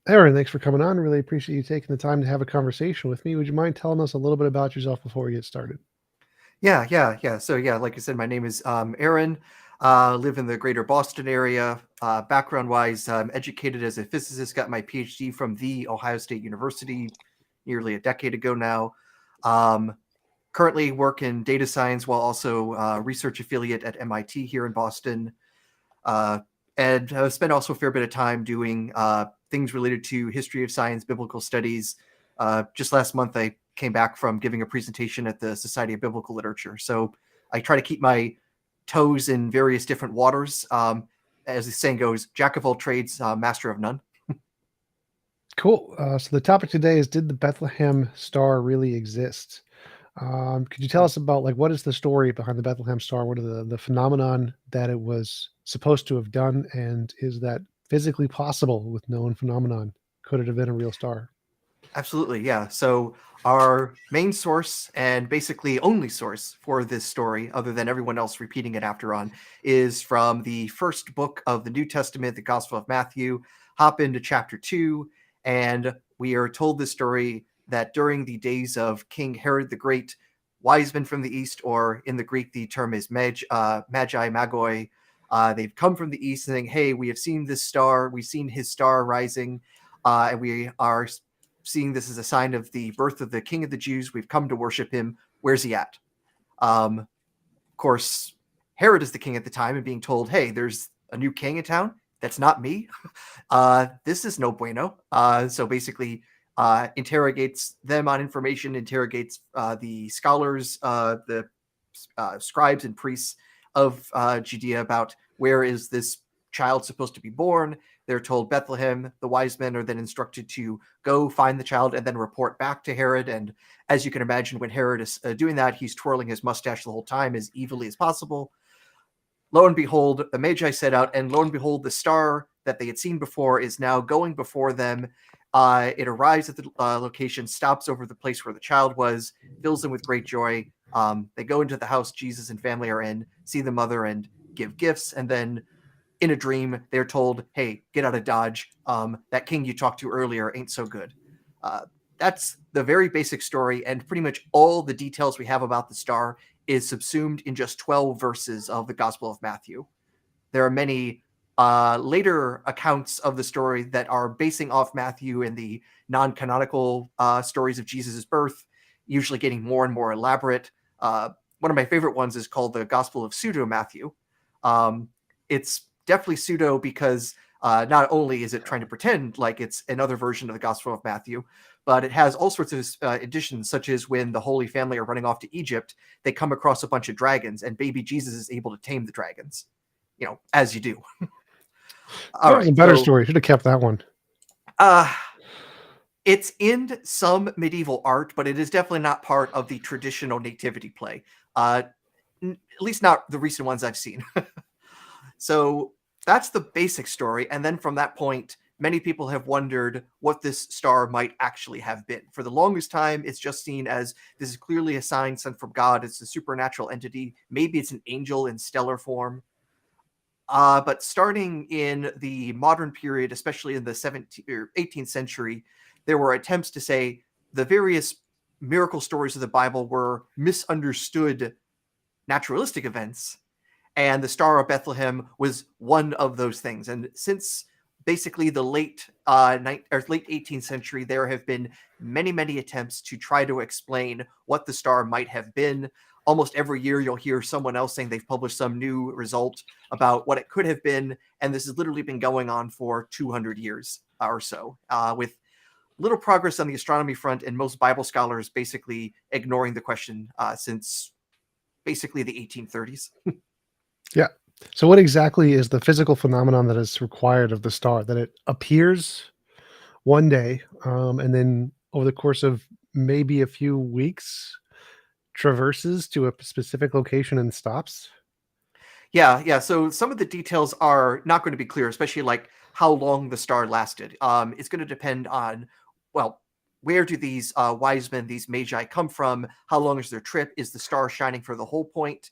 Aaron, thanks for coming on. Really appreciate you taking the time to have a conversation with me. Would you mind telling us a little bit about yourself before we get started? Yeah. So like I said, my name is Aaron. Live in the greater Boston area. Background-wise, I'm educated as a physicist. Got my PhD from the Ohio State University nearly a decade ago now. Currently work in data science while also research affiliate at MIT here in Boston. And I've spent also a fair bit of time doing things related to history of science, biblical studies. Just last month, I came back from giving a presentation at the Society of Biblical Literature. So I try to keep my toes in various different waters. As the saying goes, jack of all trades, master of none. Cool. So the topic today is, did the Bethlehem star really exist? Could you tell us about, like, what is the story behind the Bethlehem star? What are the phenomenon that it was supposed to have done? And is that physically possible with known phenomenon? Could it have been a real star? Absolutely, yeah. So our main source and basically only source for this story, other than everyone else repeating it after on, is from the first book of the New Testament, the Gospel of Matthew. Hop into chapter 2, and we are told this story that during the days of King Herod the Great, wise men from the east, or in the Greek the term is magi, magoi, they've come from the east saying, hey, we have seen this star, we've seen his star rising, and we are seeing this as a sign of the birth of the King of the Jews. We've come to worship him. Where's he at? Of course, Herod is the king at the time and being told, hey, there's a new king in town. That's not me. This is no bueno. So basically interrogates them on information, interrogates the scholars, the scribes and priests of Judea about where is this child supposed to be born. They're told Bethlehem. The wise men are then instructed to go find the child and then report back to Herod. And as you can imagine, when Herod is doing that, he's twirling his mustache the whole time as evilly as possible. Lo and behold, the Magi set out, and lo and behold, the star that they had seen before is now going before them. It arrives at the location, stops over the place where the child was, fills them with great joy. They go into the house Jesus and family are in, see the mother, and give gifts. And then in a dream, they're told, hey, get out of Dodge. That king you talked to earlier ain't so good. That's the very basic story, and pretty much all the details we have about the star is subsumed in just 12 verses of the Gospel of Matthew. There are many later accounts of the story that are basing off Matthew and the non-canonical stories of Jesus' birth, usually getting more and more elaborate. One of my favorite ones is called the Gospel of Pseudo-Matthew. It's definitely pseudo because not only is it trying to pretend like it's another version of the Gospel of Matthew, but it has all sorts of additions, such as when the Holy Family are running off to Egypt, they come across a bunch of dragons, and baby Jesus is able to tame the dragons, as you do. That was a better story. Should have kept that one. It's in some medieval art, but it is definitely not part of the traditional nativity play. At least not the recent ones I've seen. So that's the basic story. And then from that point, many people have wondered what this star might actually have been. For the longest time, it's just seen as this is clearly a sign sent from God. It's a supernatural entity. Maybe it's an angel in stellar form. But starting in the modern period, especially in the 17th or 18th century, there were attempts to say the various miracle stories of the Bible were misunderstood naturalistic events. And the Star of Bethlehem was one of those things. And since basically the late 18th century, there have been many, many attempts to try to explain what the star might have been. Almost every year, you'll hear someone else saying they've published some new result about what it could have been. And this has literally been going on for 200 years or so, with little progress on the astronomy front, and most Bible scholars basically ignoring the question since basically the 1830s. Yeah. So what exactly is the physical phenomenon that is required of the star? That it appears one day, and then over the course of maybe a few weeks, traverses to a specific location and stops? Yeah. So some of the details are not going to be clear, especially like how long the star lasted. It's going to depend on, well, where do these wise men, these magi come from? How long is their trip? Is the star shining for the whole point?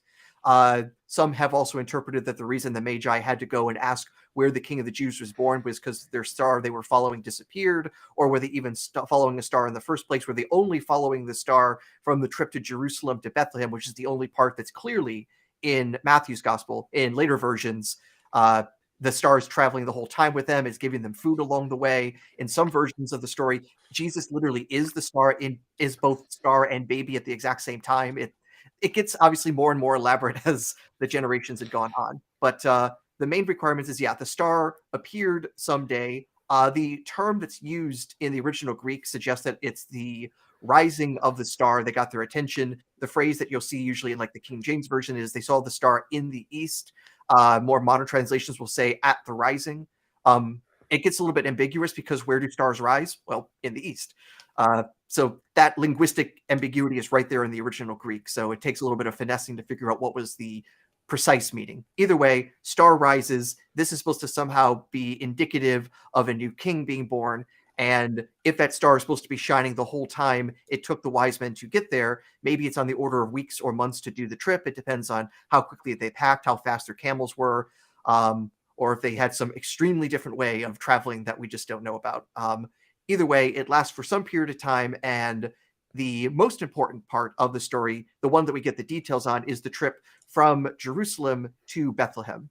Some have also interpreted that the reason the Magi had to go and ask where the King of the Jews was born was because their star they were following disappeared, or were they even following a star in the first place? Were they only following the star from the trip to Jerusalem to Bethlehem, which is the only part that's clearly in Matthew's gospel? In later versions, the star is traveling the whole time with them, is giving them food along the way. In some versions of the story, Jesus literally is the star, is both star and baby at the exact same time. It gets obviously more and more elaborate as the generations had gone on. But the main requirements is, the star appeared someday. The term that's used in the original Greek suggests that it's the rising of the star that got their attention. The phrase that you'll see usually in like the King James Version is they saw the star in the east. More modern translations will say at the rising. It gets a little bit ambiguous because where do stars rise? Well, in the east. So that linguistic ambiguity is right there in the original Greek. So it takes a little bit of finessing to figure out what was the precise meaning. Either way, star rises. This is supposed to somehow be indicative of a new king being born. And if that star is supposed to be shining the whole time it took the wise men to get there, maybe it's on the order of weeks or months to do the trip. It depends on how quickly they packed, how fast their camels were, or if they had some extremely different way of traveling that we just don't know about. Either way, it lasts for some period of time, and the most important part of the story, the one that we get the details on, is the trip from Jerusalem to Bethlehem.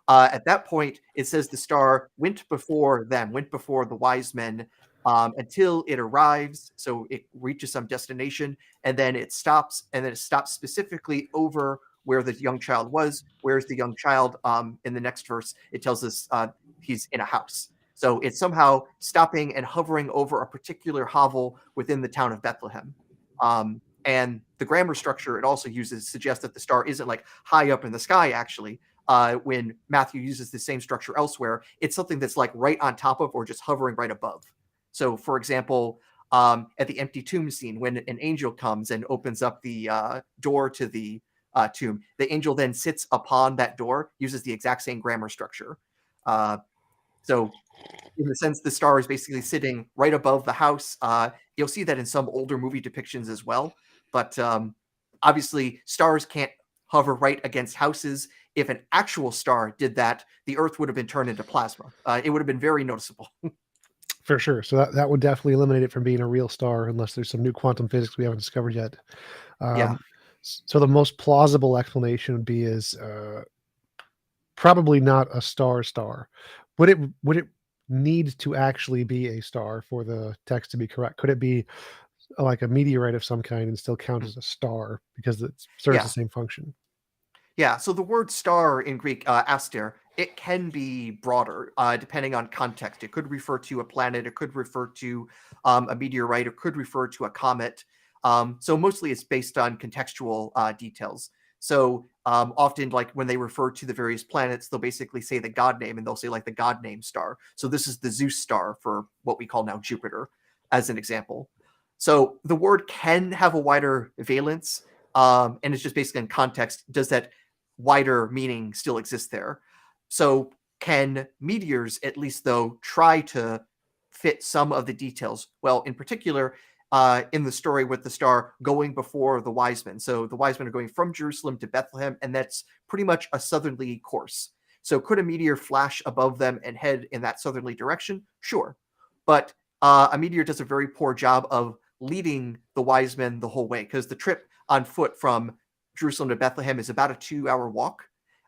At that point, it says the star went before them, went before the wise men, until it arrives. So it reaches some destination, and then it stops, and then it stops specifically over where the young child was. Where's the young child? In the next verse, it tells us he's in a house. So it's somehow stopping and hovering over a particular hovel within the town of Bethlehem. And the grammar structure it also uses suggests that the star isn't like high up in the sky, actually. When Matthew uses the same structure elsewhere, it's something that's like right on top of or just hovering right above. So, for example, at the empty tomb scene, when an angel comes and opens up the door to the tomb, the angel then sits upon that door, uses the exact same grammar structure. So in the sense the star is basically sitting right above the house. You'll see that in some older movie depictions as well. But obviously, stars can't hover right against houses. If an actual star did that, the Earth would have been turned into plasma. It would have been very noticeable. For sure. So that would definitely eliminate it from being a real star unless there's some new quantum physics we haven't discovered yet. Yeah. So the most plausible explanation would be is probably not a star. Would it need to actually be a star for the text to be correct? Could it be like a meteorite of some kind and still count as a star because it serves Yeah. the same function? Yeah, so the word star in Greek, Aster, it can be broader depending on context. It could refer to a planet, it could refer to a meteorite, it could refer to a comet. So mostly it's based on contextual details. So often, like when they refer to the various planets, they'll basically say the god name and they'll say like the god name star. So this is the Zeus star for what we call now Jupiter, as an example. So the word can have a wider valence, and it's just basically in context. Does that wider meaning still exist there? So can meteors at least though try to fit some of the details? Well, in particular, in the story with the star going before the wise men. So the wise men are going from Jerusalem to Bethlehem, and that's pretty much a southerly course. So could a meteor flash above them and head in that southerly direction? Sure. But a meteor does a very poor job of leading the wise men the whole way, because the trip on foot from Jerusalem to Bethlehem is about a 2-hour walk.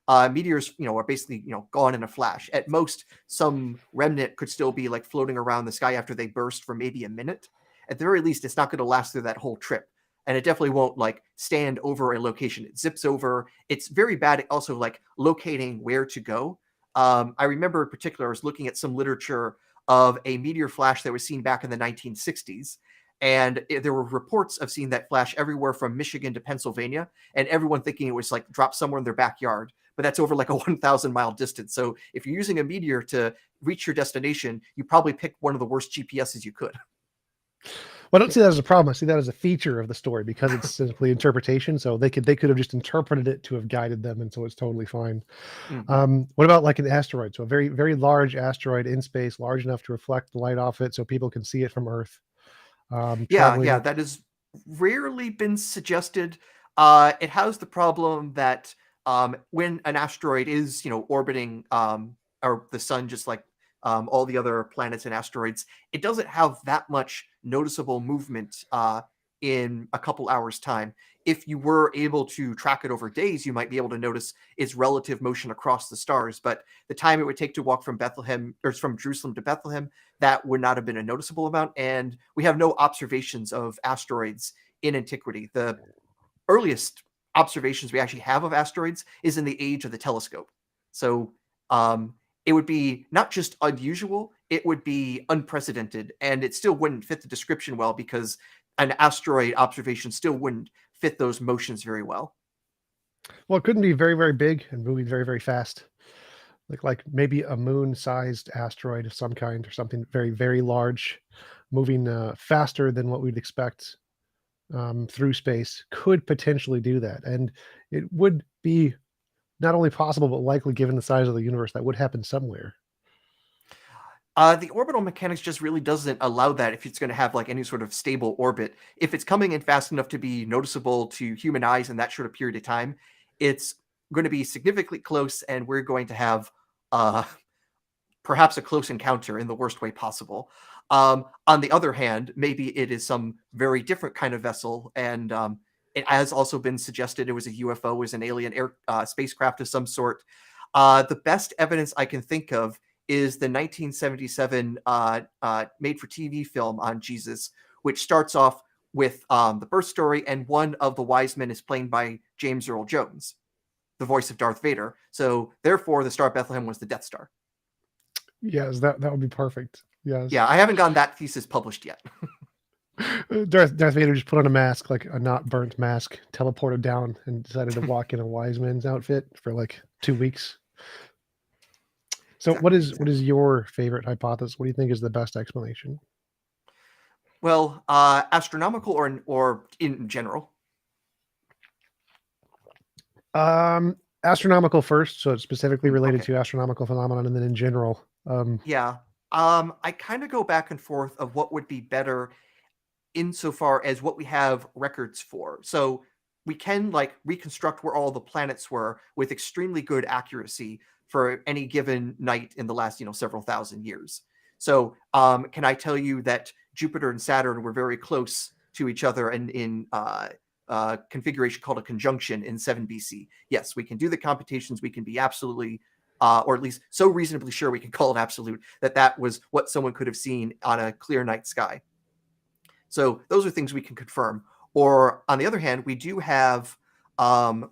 Meteors, are basically, gone in a flash. At most, some remnant could still be like floating around the sky after they burst for maybe a minute. At the very least, it's not going to last through that whole trip. And it definitely won't like stand over a location. It zips over. It's very bad at also like locating where to go. I remember in particular, I was looking at some literature of a meteor flash that was seen back in the 1960s. And there were reports of seeing that flash everywhere from Michigan to Pennsylvania, and everyone thinking it was like dropped somewhere in their backyard. But that's over like a 1,000-mile distance. So if you're using a meteor to reach your destination, you probably picked one of the worst GPSs you could. Well, I don't see that as a problem. I see that as a feature of the story because it's simply interpretation. So they could have just interpreted it to have guided them, and so it's totally fine. Mm-hmm. What about like an asteroid? So a very, very large asteroid in space, large enough to reflect the light off it, so people can see it from Earth. Yeah, Traveling. that has rarely been suggested. It has the problem that when an asteroid is, orbiting or the sun, just like all the other planets and asteroids, it doesn't have that much noticeable movement in a couple hours' time. If you were able to track it over days, you might be able to notice its relative motion across the stars. But the time it would take to walk from Bethlehem or from Jerusalem to Bethlehem, that would not have been a noticeable amount. And we have no observations of asteroids in antiquity. The earliest observations we actually have of asteroids is in the age of the telescope. So it would be not just unusual, it would be unprecedented, and it still wouldn't fit the description well because an asteroid observation still wouldn't fit those motions very well. Well, it couldn't be very, very big and moving very, very fast. Like maybe a moon-sized asteroid of some kind or something very, very large, moving faster than what we'd expect through space could potentially do that. And it would be not only possible, but likely given the size of the universe, that would happen somewhere. The orbital mechanics just really doesn't allow that if it's going to have like any sort of stable orbit. If it's coming in fast enough to be noticeable to human eyes in that short a period of time, it's going to be significantly close, and we're going to have uh, perhaps a close encounter in the worst way possible. On the other hand, maybe it is some very different kind of vessel, and it has also been suggested it was a UFO, was an alien spacecraft of some sort. The best evidence I can think of is the 1977 made-for-TV film on Jesus, which starts off with the birth story, and one of the wise men is played by James Earl Jones, the voice of Darth Vader. So therefore, the Star of Bethlehem was the Death Star. Yes, that would be perfect. Yes. Yeah, I haven't gotten that thesis published yet. Darth Vader just put on a mask, like a not burnt mask, teleported down, and decided to walk in a wise man's outfit for like 2 weeks. So, Exactly. what is your favorite hypothesis? What do you think is the best explanation? Well, astronomical or in general? Astronomical first, so it's specifically related Okay. to astronomical phenomenon, and then in general. Yeah. I kind of go back and forth of what would be better insofar as what we have records for. So we can like reconstruct where all the planets were with extremely good accuracy for any given night in the last, several thousand years. So can I tell you that Jupiter and Saturn were very close to each other and in configuration called a conjunction in 7 BC? Yes, we can do the computations. We can be absolutely or at least so reasonably sure we can call it absolute that that was what someone could have seen on a clear night sky. So those are things we can confirm. Or on the other hand, we do have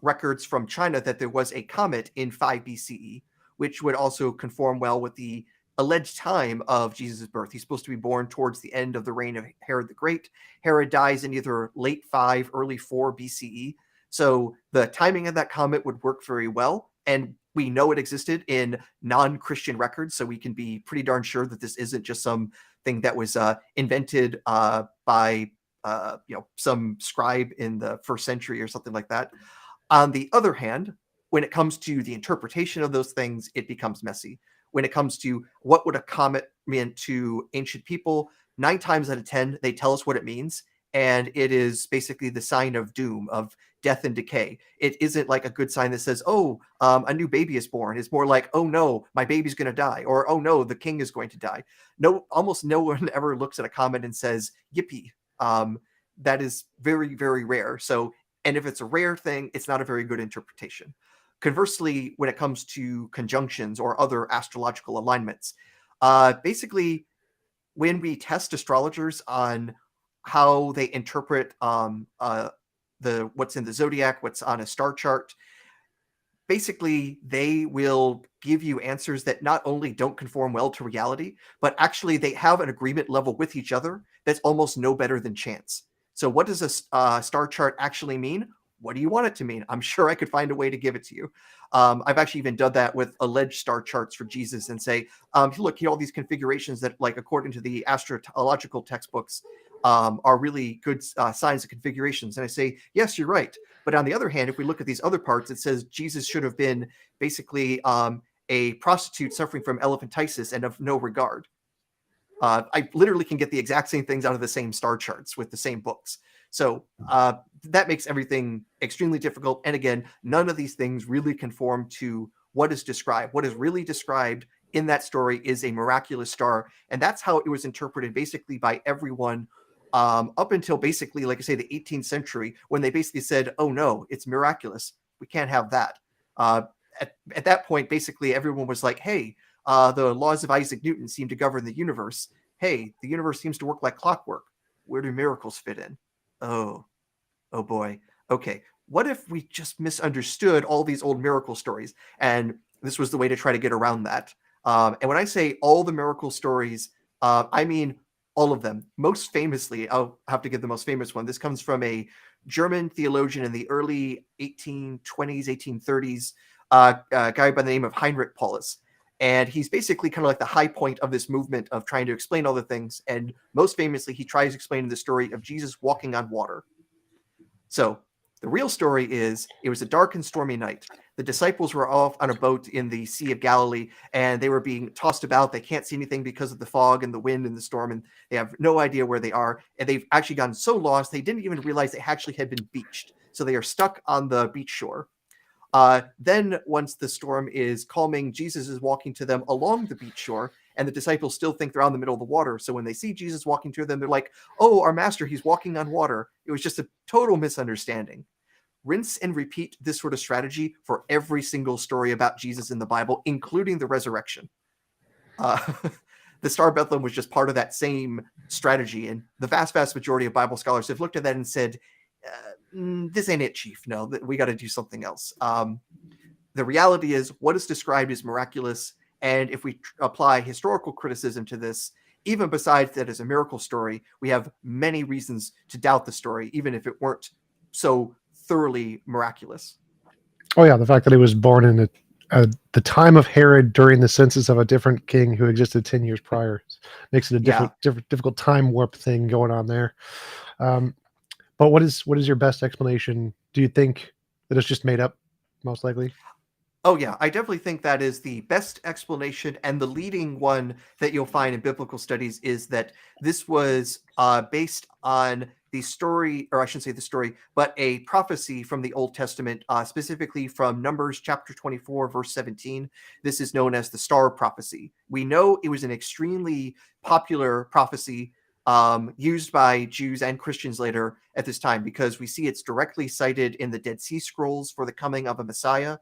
records from China that there was a comet in 5 BCE, which would also conform well with the alleged time of Jesus' birth. He's supposed to be born towards the end of the reign of Herod the Great. Herod dies in either late 5, early 4 BCE. So the timing of that comet would work very well. And we know it existed in non-Christian records, so we can be pretty darn sure that this isn't just something that was invented by some scribe in the first century or something like that. On the other hand, when it comes to the interpretation of those things, it becomes messy. When it comes to what would a comet mean to ancient people, 9 times out of 10 they tell us what it means, and it is basically the sign of doom, of death and decay. It isn't like a good sign that says, "Oh, a new baby is born." It's more like, "Oh no, my baby's going to die," or "Oh no, the king is going to die." No, almost no one ever looks at a comet and says, "Yippee." That is very, very rare. So, and if it's a rare thing, it's not a very good interpretation. Conversely, when it comes to conjunctions or other astrological alignments, basically, when we test astrologers on how they interpret the what's in the zodiac, what's on a star chart, basically they will give you answers that not only don't conform well to reality, but actually they have an agreement level with each other that's almost no better than chance. So what does a star chart actually mean? What do you want it to mean? I'm sure I could find a way to give it to you. I've actually even done that with alleged star charts for Jesus and say, look, here are all these configurations that, like, according to the astrological textbooks, are really good signs of configurations. And I say, yes, you're right. But on the other hand, if we look at these other parts, it says Jesus should have been basically a prostitute suffering from elephantiasis and of no regard. I literally can get the exact same things out of the same star charts with the same books. So that makes everything extremely difficult. And again, none of these things really conform to what is described. What is really described in that story is a miraculous star, and that's how it was interpreted basically by everyone up until basically, like I say, the 18th century, when they basically said, "Oh no, it's miraculous. We can't have that." Uh, at that point, basically everyone was like, "Hey, the laws of Isaac Newton seem to govern the universe. Hey, the universe seems to work like clockwork. Where do miracles fit in?" Oh, oh boy. Okay, what if we just misunderstood all these old miracle stories? And this was the way to try to get around that. And when I say all the miracle stories, I mean all of them. Most famously, I'll have to give the most famous one. This comes from a German theologian in the early 1820s, 1830s, a guy by the name of Heinrich Paulus. And he's basically kind of like the high point of this movement of trying to explain all the things. And most famously, he tries explaining the story of Jesus walking on water. So the real story is it was a dark and stormy night. The disciples were off on a boat in the Sea of Galilee, and they were being tossed about. They can't see anything because of the fog and the wind and the storm, and they have no idea where they are. And they've actually gotten so lost, they didn't even realize they actually had been beached. So they are stuck on the beach shore. Then, once the storm is calming, Jesus is walking to them along the beach shore, and the disciples still think they're out in the middle of the water. So when they see Jesus walking to them, they're like, "Oh, our master, he's walking on water." It was just a total misunderstanding. Rinse and repeat this sort of strategy for every single story about Jesus in the Bible, including the resurrection. Uh, the Star of Bethlehem was just part of that same strategy, and the vast, vast majority of Bible scholars have looked at that and said, "This ain't it, Chief. No, we got to do something else." The reality is, what is described is miraculous, and if we apply historical criticism to this, even besides that as a miracle story, we have many reasons to doubt the story, even if it weren't so thoroughly miraculous. Oh yeah, the fact that he was born in the time of Herod during the census of a different king who existed 10 years prior makes it a Yeah. difficult time warp thing going on there. But what is your best explanation? Do you think that it's just made up, most likely? Oh, yeah, I definitely think that is the best explanation, and the leading one that you'll find in biblical studies is that this was based on the story, or I shouldn't say the story, but a prophecy from the Old Testament, specifically from Numbers chapter 24, verse 17. This is known as the star prophecy. We know it was an extremely popular prophecy used by Jews and Christians later at this time, because we see it's directly cited in the Dead Sea Scrolls for the coming of a Messiah.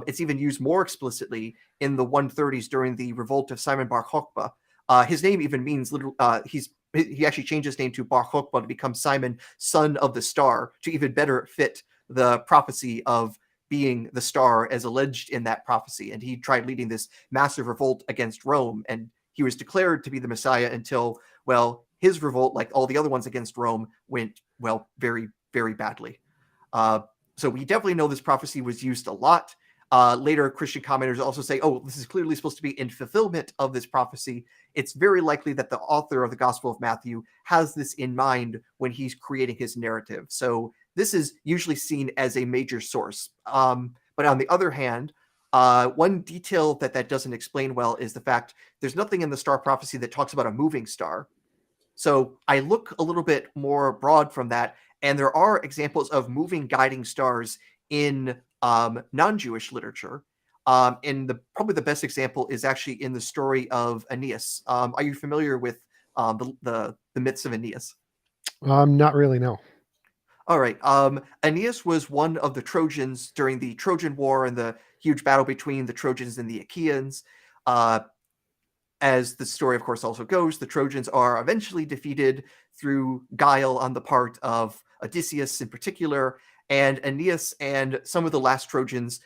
It's even used more explicitly in the 130s during the revolt of Simon Bar Kokhba. His name even means he actually changed his name to Bar Kokhba to become Simon, son of the star, to even better fit the prophecy of being the star as alleged in that prophecy. And he tried leading this massive revolt against Rome, and he was declared to be the Messiah until, well, his revolt, like all the other ones against Rome, went, well, very, very badly. So we definitely know this prophecy was used a lot. Later, Christian commenters also say, "Oh, this is clearly supposed to be in fulfillment of this prophecy." It's very likely that the author of the Gospel of Matthew has this in mind when he's creating his narrative. So this is usually seen as a major source. But on the other hand, one detail that doesn't explain well is the fact there's nothing in the star prophecy that talks about a moving star. So I look a little bit more broad from that, and there are examples of moving guiding stars in non-Jewish literature. And probably the best example is actually in the story of Aeneas. Are you familiar with the myths of Aeneas? Not really. No. All right. Aeneas was one of the Trojans during the Trojan War and the huge battle between the Trojans and the Achaeans. Uh, as the story, of course, also goes, the Trojans are eventually defeated through guile on the part of Odysseus in particular, and Aeneas and some of the last Trojans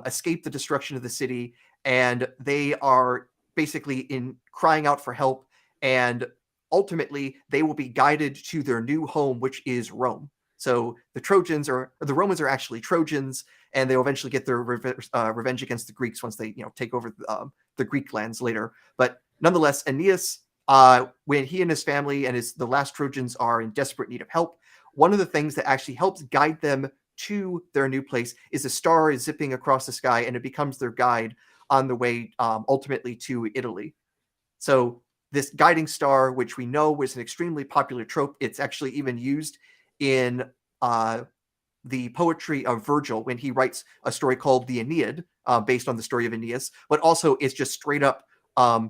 escape the destruction of the city, and they are basically in crying out for help, and ultimately they will be guided to their new home, which is Rome. So the Romans are actually Trojans, and they'll eventually get their revenge against the Greeks once they take over the Greek lands later. But nonetheless, Aeneas, when he and his family and the last Trojans are in desperate need of help, one of the things that actually helps guide them to their new place is a star is zipping across the sky, and it becomes their guide on the way ultimately to Italy. So this guiding star, which we know was an extremely popular trope, it's actually even used in the poetry of Virgil when he writes a story called the Aeneid, based on the story of Aeneas, but also it's just straight up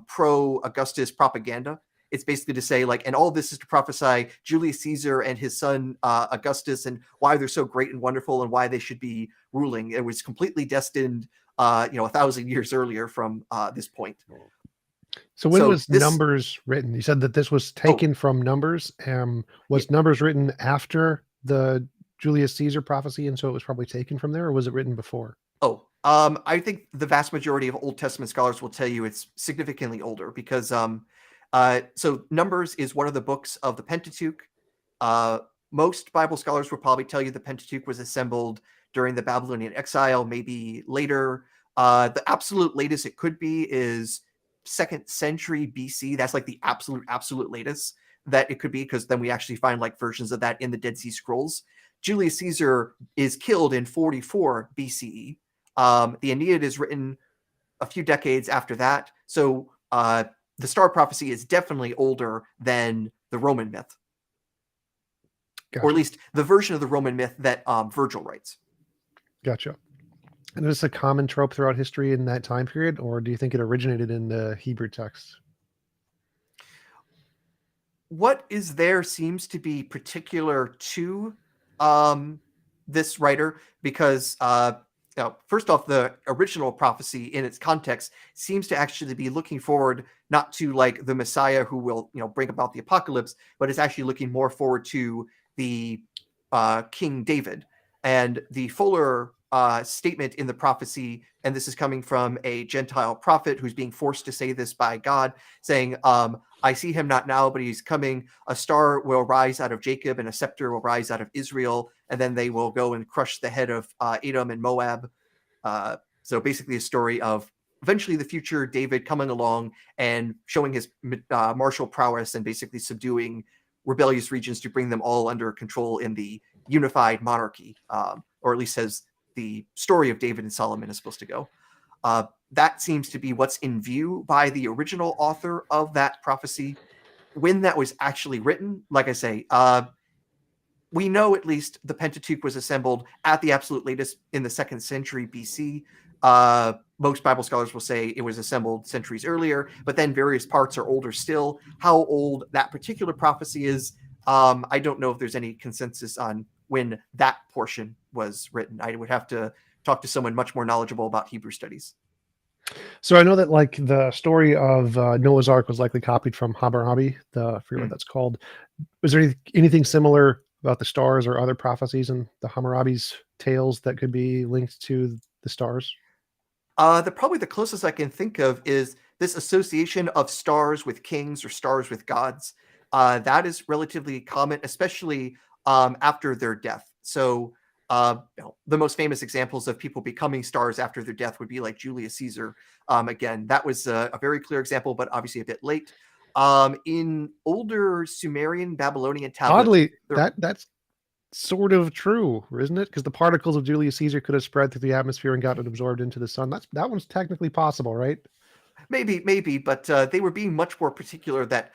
pro-Augustus propaganda. It's basically to say, like, and all this is to prophesy Julius Caesar and his son Augustus and why they're so great and wonderful and why they should be ruling. It was completely destined, 1,000 years earlier from this point. So when was this, Numbers written? You said that this was oh, taken from Numbers. Was Numbers written after the Julius Caesar prophecy, and so it was probably taken from there, or was it written before? I think the vast majority of Old Testament scholars will tell you it's significantly older because so Numbers is one of the books of the Pentateuch. Most Bible scholars will probably tell you the Pentateuch was assembled during the Babylonian exile, maybe later. The absolute latest it could be is 2nd century BC. That's like the absolute latest that it could be, because then we actually find like versions of that in the Dead Sea Scrolls. Julius Caesar is killed in 44 BCE. The Aeneid is written a few decades after that. So the star prophecy is definitely older than the Roman myth. Gotcha. Or at least the version of the Roman myth that Virgil writes. Gotcha. And is this a common trope throughout history in that time period, or do you think it originated in the Hebrew text? What is there seems to be particular to this writer, because first off, the original prophecy in its context seems to actually be looking forward not to like the Messiah who will bring about the apocalypse, but it's actually looking more forward to the King David. And the fuller statement in the prophecy, and this is coming from a Gentile prophet who's being forced to say this by God, saying, I see him not now, but he's coming. A star will rise out of Jacob and a scepter will rise out of Israel, and then they will go and crush the head of Edom and Moab. So basically a story of eventually the future David coming along and showing his martial prowess and basically subduing rebellious regions to bring them all under control in the unified monarchy, or at least as the story of David and Solomon is supposed to go. That seems to be what's in view by the original author of that prophecy. When that was actually written, like I say, we know at least the Pentateuch was assembled at the absolute latest in the 2nd century BC. Most Bible scholars will say it was assembled centuries earlier, but then various parts are older still. How old that particular prophecy is, I don't know if there's any consensus on when that portion was written. I would have to talk to someone much more knowledgeable about Hebrew studies. So I know that like the story of Noah's Ark was likely copied from Hammurabi, I forget what that's called. Was there anything similar about the stars or other prophecies in the Hammurabi's tales that could be linked to the stars? Probably the closest I can think of is this association of stars with kings or stars with gods. That is relatively common, especially after their death. So the most famous examples of people becoming stars after their death would be like Julius Caesar. Again, that was a very clear example, but obviously a bit late. In older Sumerian, Babylonian tablets, oddly, that's sort of true, isn't it? Because the particles of Julius Caesar could have spread through the atmosphere and gotten absorbed into the sun. That one's technically possible, right? maybe, but they were being much more particular that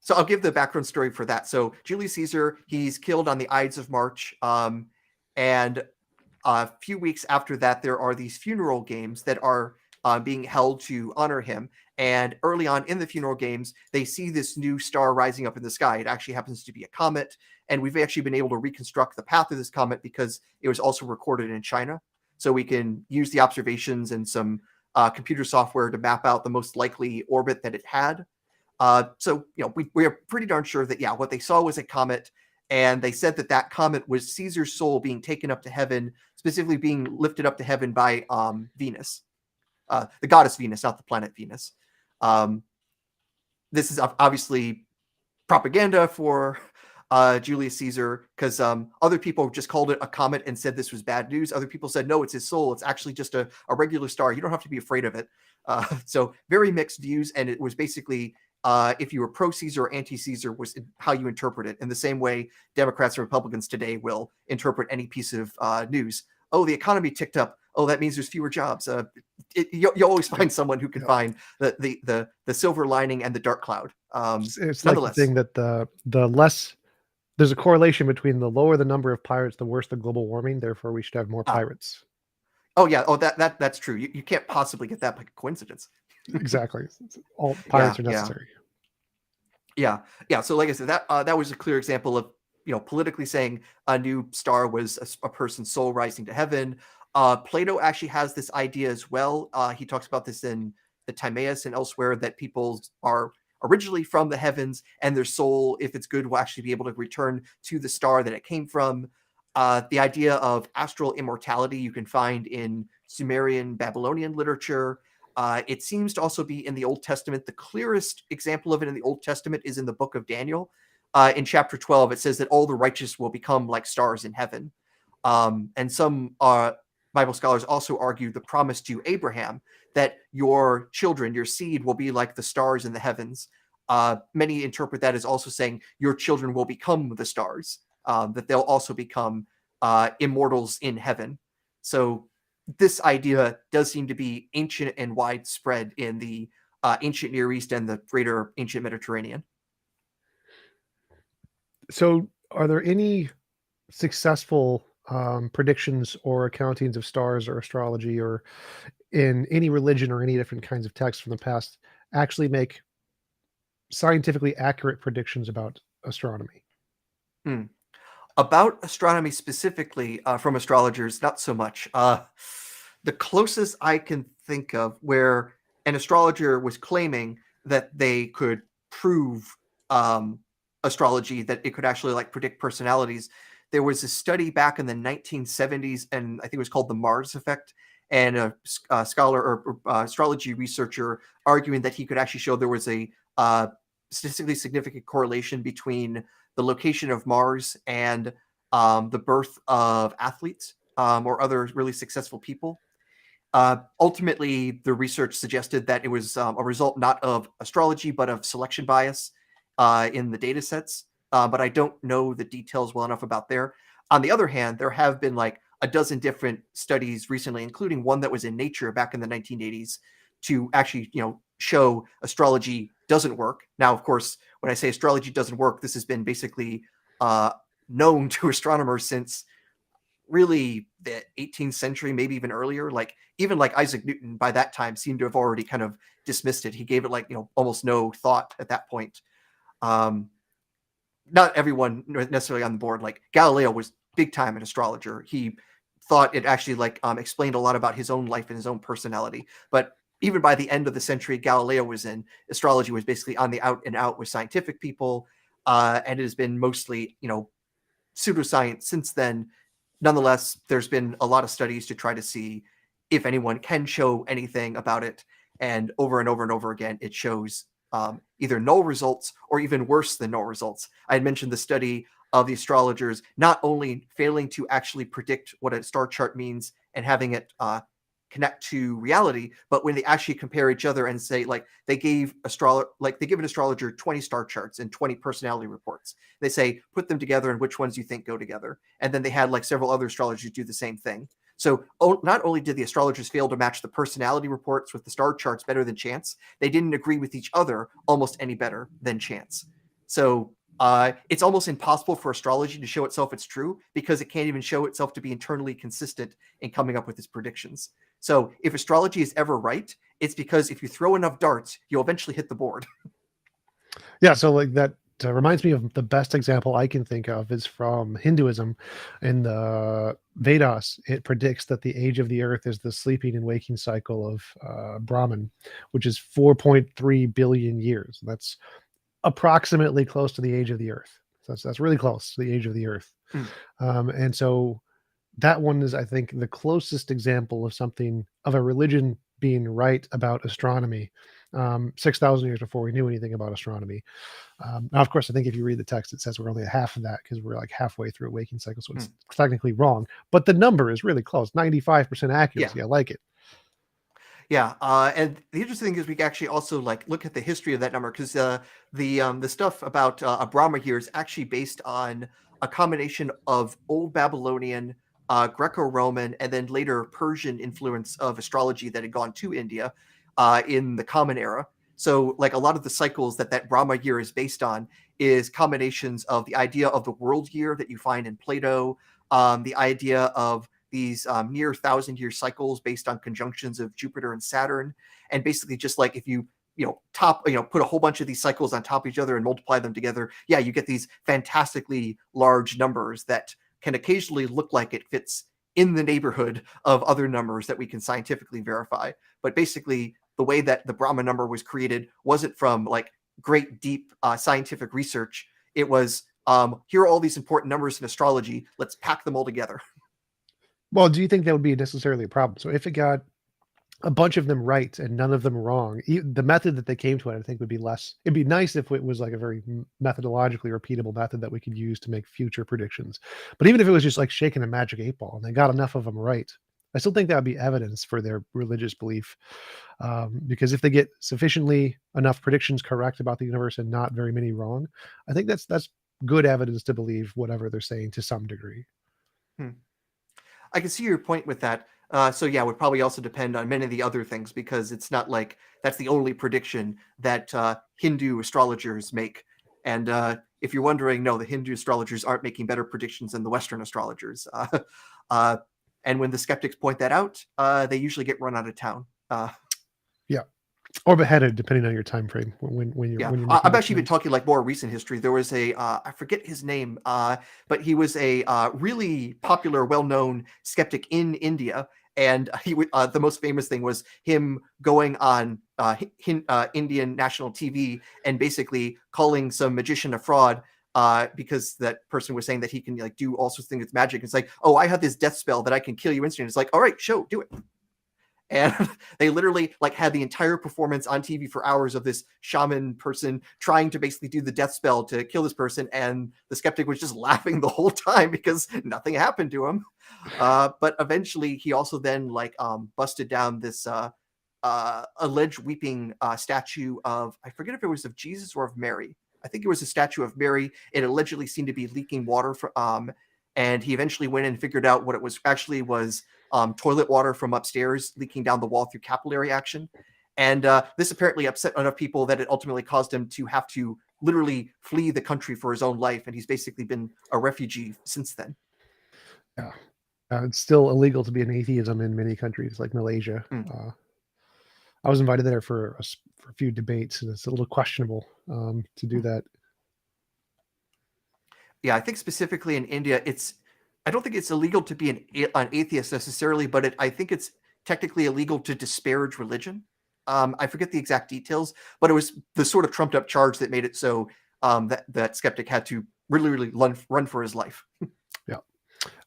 so I'll give the background story for that. So Julius Caesar, he's killed on the Ides of March, and a few weeks after that, there are these funeral games that are being held to honor him. And early on in the funeral games, they see this new star rising up in the sky. It actually happens to be a comet, and we've actually been able to reconstruct the path of this comet because it was also recorded in China. So we can use the observations and some computer software to map out the most likely orbit that it had. So we are pretty darn sure that what they saw was a comet, and they said that comet was Caesar's soul being taken up to heaven, specifically being lifted up to heaven by Venus, the goddess Venus, not the planet Venus. This is obviously propaganda for Julius Caesar, because other people just called it a comet and said this was bad news. Other people said, no, it's his soul. It's actually just a regular star. You don't have to be afraid of it. So very mixed views. And it was basically, if you were pro-Caesar or anti-Caesar, was how you interpret it. In the same way, Democrats and Republicans today will interpret any piece of news. Oh, the economy ticked up. Oh, that means there's fewer jobs. You always find someone who can find the silver lining and the dark cloud. It's like the thing that the less there's a correlation between the lower the number of pirates, the worse the global warming. Therefore, we should have more Ah, pirates. oh yeah, oh that's true. You can't possibly get that by coincidence. Exactly. All Yeah, pirates are yeah. necessary. Yeah, yeah. So, like I said, that was a clear example of politically saying a new star was a person's soul rising to heaven. Plato actually has this idea as well. He talks about this in the Timaeus and elsewhere that people are originally from the heavens, and their soul, if it's good, will actually be able to return to the star that it came from. The idea of astral immortality you can find in Sumerian, Babylonian literature. It seems to also be in the Old Testament. The clearest example of it in the Old Testament is in the book of Daniel. In chapter 12, it says that all the righteous will become like stars in heaven. And some Bible scholars also argue the promise to Abraham that your children, your seed, will be like the stars in the heavens. Many interpret that as also saying your children will become the stars, that they'll also become immortals in heaven. So this idea does seem to be ancient and widespread in the ancient Near East and the greater ancient Mediterranean. So, are there any successful predictions or accountings of stars or astrology or in any religion or any different kinds of texts from the past actually make scientifically accurate predictions about astronomy? Hmm. About astronomy specifically, from astrologers, not so much. The closest I can think of where an astrologer was claiming that they could prove um, astrology, that it could actually like predict personalities. There was a study back in the 1970s, and I think it was called the Mars effect. And a scholar or astrology researcher arguing that he could actually show there was a statistically significant correlation between the location of Mars and the birth of athletes or other really successful people. Ultimately, the research suggested that it was a result not of astrology, but of selection bias in the data sets. But I don't know the details well enough about there. On the other hand, there have been like a dozen different studies recently, including one that was in Nature back in the 1980s, to actually, show astrology doesn't work. Now, of course, when I say astrology doesn't work, this has been basically uh, known to astronomers since really the 18th century, maybe even earlier. Like even like Isaac Newton by that time seemed to have already kind of dismissed it. He gave it like almost no thought at that point. Um, Not everyone necessarily on the board. Like Galileo was big time an astrologer. He thought it actually like explained a lot about his own life and his own personality. But even by the end of the century Galileo was in, astrology was basically on the out and out with scientific people, and it has been mostly pseudoscience since then. Nonetheless, there's been a lot of studies to try to see if anyone can show anything about it. And over and over again, it shows either null results or even worse than null results. I had mentioned the study of the astrologers not only failing to actually predict what a star chart means and having it connect to reality, but when they actually compare each other and say like they give an astrologer 20 star charts and 20 personality reports. They say put them together and which ones you think go together. And then they had like several other astrologers do the same thing. So not only did the astrologers fail to match the personality reports with the star charts better than chance, they didn't agree with each other almost any better than chance. So it's almost impossible for astrology to show itself it's true because it can't even show itself to be internally consistent in coming up with its predictions. So if astrology is ever right, it's because if you throw enough darts, you'll eventually hit the board. Yeah, so like that reminds me of the best example I can think of is from Hinduism. In the Vedas, it predicts that the age of the earth is the sleeping and waking cycle of Brahman, which is 4.3 billion years. That's approximately close to the age of the earth. So that's really close to the age of the earth. Mm. And so that one is, I think, the closest example of something of a religion being right about astronomy 6,000 years before we knew anything about astronomy. Now, of course, I think if you read the text, it says we're only half of that because we're like halfway through a waking cycle. So it's technically wrong, but the number is really close 95% accuracy. Yeah. I like it. Yeah, and the interesting thing is we actually also like look at the history of that number because the stuff about a Brahma here is actually based on a combination of Old Babylonian, Greco-Roman, and then later Persian influence of astrology that had gone to India in the Common Era. So, like a lot of the cycles that Brahma year is based on is combinations of the idea of the world year that you find in Plato, the idea of these near 1,000-year cycles based on conjunctions of Jupiter and Saturn, and basically just like if you put a whole bunch of these cycles on top of each other and multiply them together, yeah, you get these fantastically large numbers that can occasionally look like it fits in the neighborhood of other numbers that we can scientifically verify. But basically, the way that the Brahma number was created wasn't from like great deep scientific research. It was here are all these important numbers in astrology. Let's pack them all together. Well, do you think that would be necessarily a problem? So if it got a bunch of them right and none of them wrong, the method that they came to it, I think, would be less. It'd be nice if it was like a very methodologically repeatable method that we could use to make future predictions. But even if it was just like shaking a magic 8 ball and they got enough of them right, I still think that would be evidence for their religious belief. Because if they get sufficiently enough predictions correct about the universe and not very many wrong, I think that's good evidence to believe whatever they're saying to some degree. I can see your point with that. So yeah, it would probably also depend on many of the other things, because it's not like that's the only prediction that Hindu astrologers make. And if you're wondering, no, the Hindu astrologers aren't making better predictions than the Western astrologers. And when the skeptics point that out, they usually get run out of town. Yeah. Or beheaded, depending on your time frame when you're Yeah, when you're making I've actually been claims. talking like more recent history. There was a I forget his name, but he was a really popular, well-known skeptic in India, and the most famous thing was him going on Indian national TV and basically calling some magician a fraud. Because that person was saying that he can like do all sorts of things with magic. It's like, oh, I have this death spell that I can kill you instantly. It's like, all right, show, do it. And they literally like had the entire performance on TV for hours of this shaman person trying to basically do the death spell to kill this person, and the skeptic was just laughing the whole time because nothing happened to him. But eventually, he also then like busted down this alleged weeping statue of, I forget if it was of Jesus or of Mary. I think it was a statue of Mary. It allegedly seemed to be leaking water from, and he eventually went and figured out what it was actually was toilet water from upstairs leaking down the wall through capillary action. And this apparently upset enough people that it ultimately caused him to have to literally flee the country for his own life. And he's basically been a refugee since then. Yeah. It's still illegal to be an atheism in many countries, like Malaysia. I was invited there for a few debates, and it's a little questionable to do that. Yeah, I think specifically in India, I don't think it's illegal to be an atheist necessarily, but I think it's technically illegal to disparage religion. I forget the exact details, but it was the sort of trumped up charge that made it so that skeptic had to really run for his life. Yeah.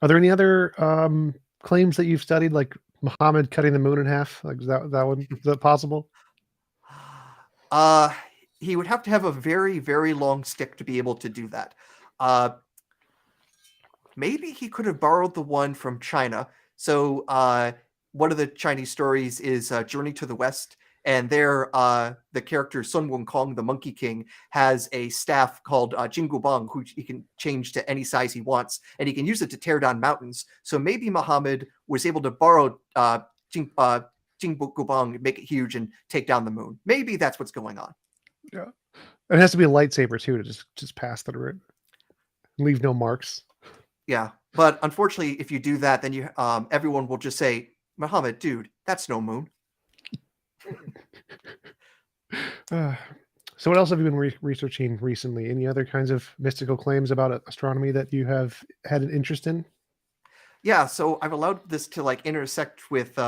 Are there any other claims that you've studied, like Muhammad cutting the moon in half? Like, is that possible? He would have to have a very, very long stick to be able to do that. Maybe he could have borrowed the one from China. So one of the Chinese stories is Journey to the West. And there, the character Sun Wukong, the Monkey King, has a staff called Jingu Bang, who he can change to any size he wants, and he can use it to tear down mountains. So maybe Muhammad was able to borrow Jingu Bang, make it huge, and take down the moon. Maybe that's what's going on. Yeah, it has to be a lightsaber too to just pass through it, leave no marks. Yeah, but unfortunately, if you do that, then you everyone will just say, Muhammad, dude, that's no moon. So what else have you been researching recently? Any other kinds of mystical claims about astronomy that you have had an interest in? Yeah, so I've allowed this to like intersect with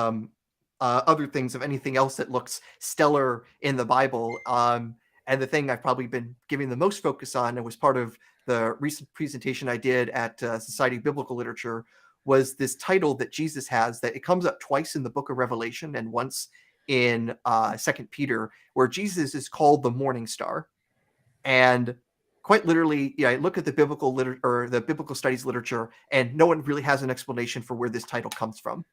other things of anything else that looks stellar in the Bible. And the thing I've probably been giving the most focus on, and was part of the recent presentation I did at Society of Biblical Literature, was this title that Jesus has, that it comes up twice in the book of Revelation and once in Second Peter, where Jesus is called the morning star. And quite literally, yeah, I look at the biblical or the biblical studies literature, and no one really has an explanation for where this title comes from.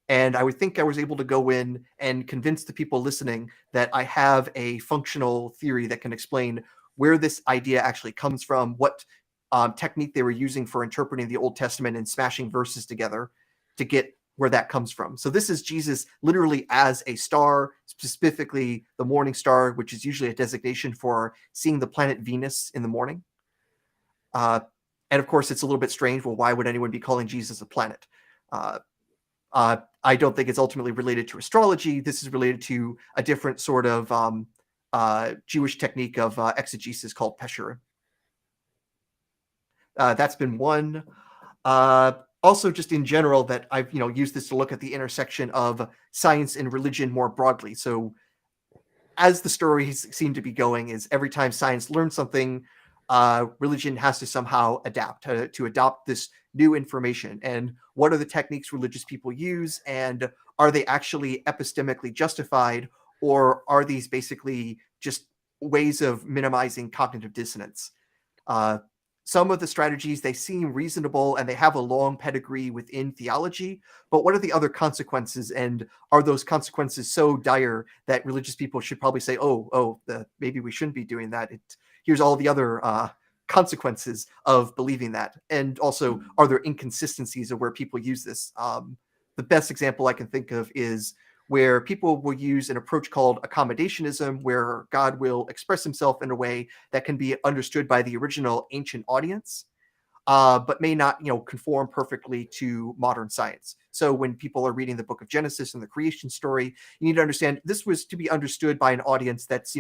And I would think I was able to go in and convince the people listening that I have a functional theory that can explain where this idea actually comes from, what technique they were using for interpreting the Old Testament and smashing verses together to get where that comes from. So this is Jesus literally as a star, specifically the morning star, which is usually a designation for seeing the planet Venus in the morning. And of course, it's a little bit strange. Well, why would anyone be calling Jesus a planet? I don't think it's ultimately related to astrology. This is related to a different sort of Jewish technique of exegesis called Pesher. That's been one. Also, just in general, that I've used this to look at the intersection of science and religion more broadly. So, as the stories seem to be going, is every time science learns something, religion has to somehow adapt to adopt this new information. And what are the techniques religious people use, and are they actually epistemically justified, or are these basically just ways of minimizing cognitive dissonance? Some of the strategies, they seem reasonable and they have a long pedigree within theology, but what are the other consequences, and are those consequences so dire that religious people should probably say, maybe we shouldn't be doing that? Here's all the other consequences of believing that. And also, are there inconsistencies of where people use this? The best example I can think of is where people will use an approach called accommodationism, where God will express himself in a way that can be understood by the original ancient audience, but may not, conform perfectly to modern science. So when people are reading the book of Genesis and the creation story, you need to understand this was to be understood by an audience that's,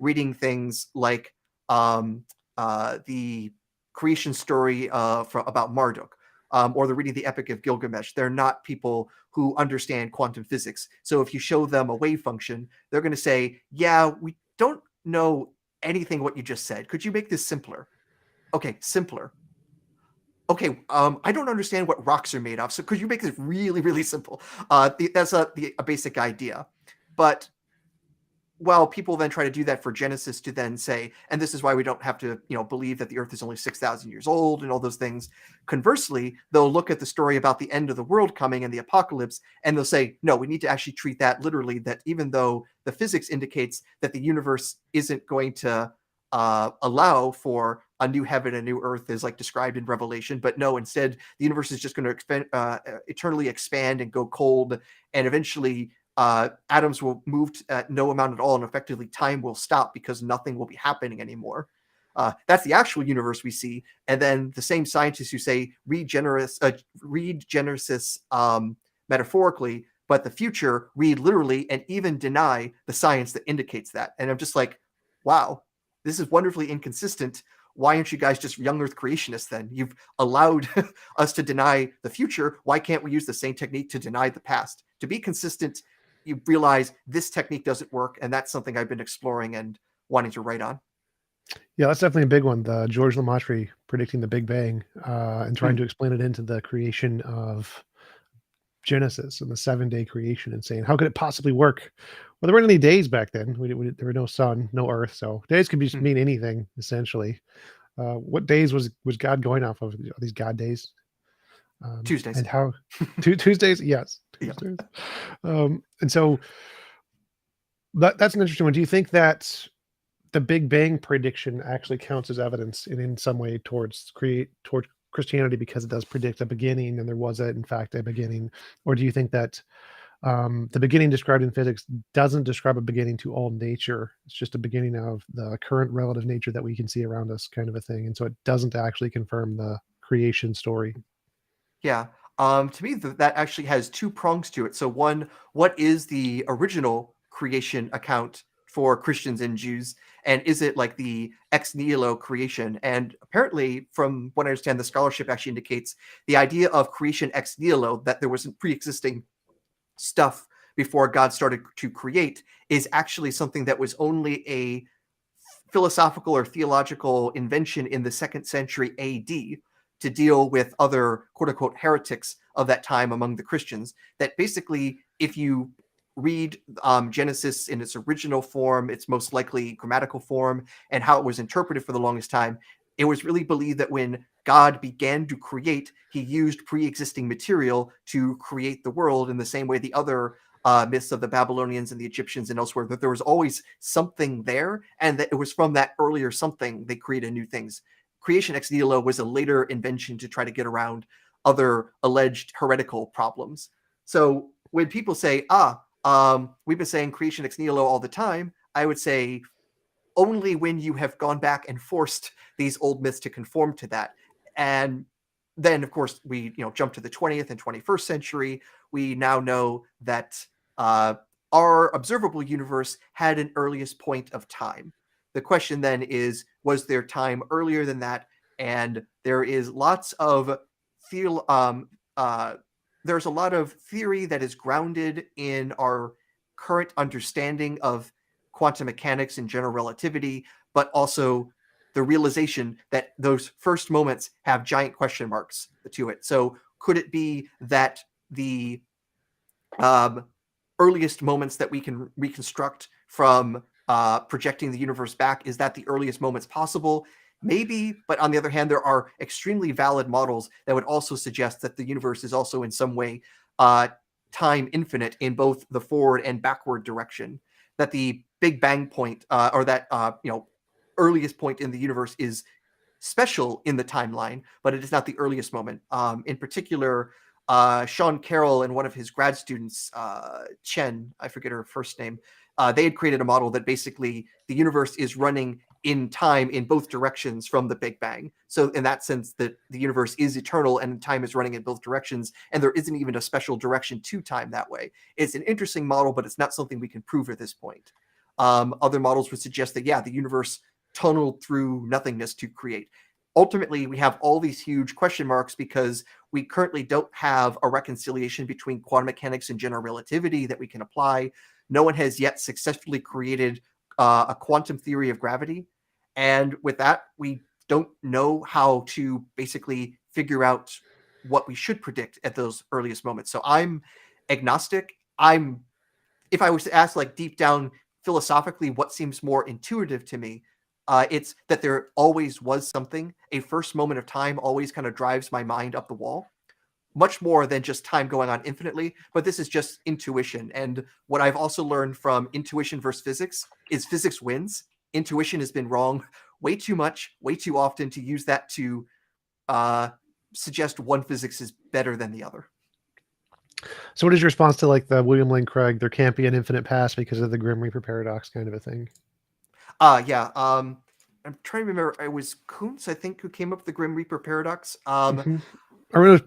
reading things like the creation story about Marduk, or they're reading the Epic of Gilgamesh. They're not people who understand quantum physics. So if you show them a wave function, they're going to say, yeah, we don't know anything what you just said. Could you make this simpler? Okay, simpler. Okay, I don't understand what rocks are made of. So could you make this really, really simple? That's a basic idea. But while people then try to do that for Genesis to then say, and this is why we don't have to, believe that the Earth is only 6,000 years old and all those things. Conversely, they'll look at the story about the end of the world coming and the apocalypse, and they'll say, no, we need to actually treat that literally, that even though the physics indicates that the universe isn't going to allow for a new heaven, a new earth as like described in Revelation, but no, instead, the universe is just going to eternally expand and go cold, and eventually atoms will move at no amount at all, and effectively time will stop because nothing will be happening anymore. That's the actual universe we see. And then the same scientists who say read Genesis metaphorically, but the future read literally, and even deny the science that indicates that. And I'm just like, wow, this is wonderfully inconsistent. Why aren't you guys just young earth creationists then? You've allowed us to deny the future. Why can't we use the same technique to deny the past? To be consistent, you realize this technique doesn't work, and that's something I've been exploring and wanting to write on. Yeah, that's definitely a big one. The George Lemaitre predicting the Big Bang and trying to explain it into the creation of Genesis and the 7-day creation, and saying, how could it possibly work? Well, there weren't any days back then. There were no sun, no earth, so days could just mean anything essentially. What days was God going off of? Are these God days? Tuesdays. And how Tuesdays? Yes, Tuesdays. Yeah. And so that's an interesting one. Do you think that the Big Bang prediction actually counts as evidence in some way towards Christianity, because it does predict a beginning, and there was in fact a beginning? Or do you think that the beginning described in physics doesn't describe a beginning to all nature? It's just a beginning of the current relative nature that we can see around us, kind of a thing, and so it doesn't actually confirm the creation story? Yeah. To me, that actually has two prongs to it. So one, what is the original creation account for Christians and Jews? And is it like the ex nihilo creation? And apparently, from what I understand, the scholarship actually indicates the idea of creation ex nihilo, that there wasn't pre-existing stuff before God started to create, is actually something that was only a philosophical or theological invention in the 2nd century AD to deal with other quote unquote heretics of that time among the Christians. That basically, if you read Genesis in its original form, its most likely grammatical form, and how it was interpreted for the longest time, it was really believed that when God began to create, he used pre-existing material to create the world, in the same way the other myths of the Babylonians and the Egyptians and elsewhere, that there was always something there, and that it was from that earlier something they created new things. Creation ex nihilo was a later invention to try to get around other alleged heretical problems. So when people say, we've been saying creation ex nihilo all the time, I would say only when you have gone back and forced these old myths to conform to that. And then, of course, we jump to the 20th and 21st century. We now know that our observable universe had an earliest point of time. The question then is, was there time earlier than that? And there is lots of there's a lot of theory that is grounded in our current understanding of quantum mechanics and general relativity, but also the realization that those first moments have giant question marks to it. So could it be that the earliest moments that we can reconstruct from projecting the universe back, is that the earliest moments possible? Maybe, but on the other hand, there are extremely valid models that would also suggest that the universe is also in some way time infinite in both the forward and backward direction. That the Big Bang point, or that earliest point in the universe, is special in the timeline, but it is not the earliest moment. In particular, Sean Carroll and one of his grad students, Chen, I forget her first name, they had created a model that basically the universe is running in time in both directions from the Big Bang. So in that sense, that the universe is eternal and time is running in both directions, and there isn't even a special direction to time that way. It's an interesting model, but it's not something we can prove at this point. Other models would suggest that, yeah, the universe tunneled through nothingness to create. Ultimately, we have all these huge question marks because we currently don't have a reconciliation between quantum mechanics and general relativity that we can apply. No one has yet successfully created a quantum theory of gravity. And with that, we don't know how to basically figure out what we should predict at those earliest moments. So I'm agnostic. If I was to ask, like, deep down philosophically, what seems more intuitive to me, it's that there always was something. A first moment of time always kind of drives my mind up the wall, much more than just time going on infinitely. But this is just intuition. And what I've also learned from intuition versus physics is physics wins. Intuition has been wrong way too much, way too often, to use that to suggest one physics is better than the other. So what is your response to like the William Lane Craig, there can't be an infinite past because of the Grim Reaper paradox kind of a thing? Yeah. I'm trying to remember. It was Kuntz, I think, who came up with the Grim Reaper paradox. Or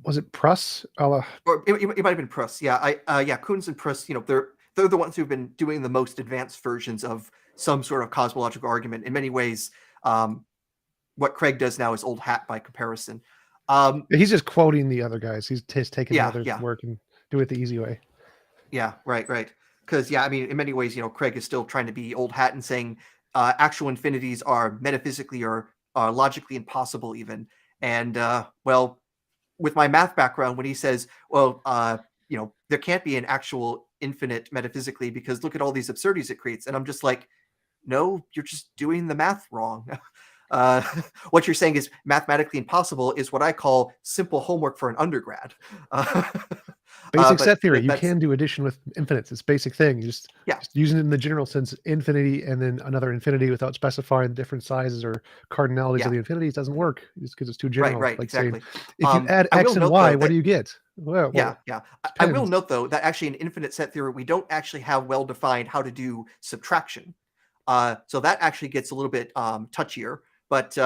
was it Pruss? Or it might have been Pruss. Yeah, Kuntz and Pruss. They're the ones who've been doing the most advanced versions of some sort of cosmological argument. In many ways, what Craig does now is old hat by comparison. He's just quoting the other guys. He's taking the other yeah. work and do it the easy way. Yeah, right. Because, yeah, I mean, in many ways, Craig is still trying to be old hat and saying actual infinities are metaphysically or logically impossible even. And, well, with my math background, when he says, well, there can't be an actual infinite metaphysically because look at all these absurdities it creates. And I'm just like, no, you're just doing the math wrong. What you're saying is mathematically impossible is what I call simple homework for an undergrad. Basic set theory. You can do addition with infinites. It's a basic thing. Just using it in the general sense, infinity and then another infinity without specifying different sizes or cardinalities of the infinities doesn't work just because it's too general. Right, like exactly. Saying, if you add X and Y, what do you get? Well, I will note, though, that actually in infinite set theory, we don't actually have well defined how to do subtraction. So that actually gets a little bit touchier. But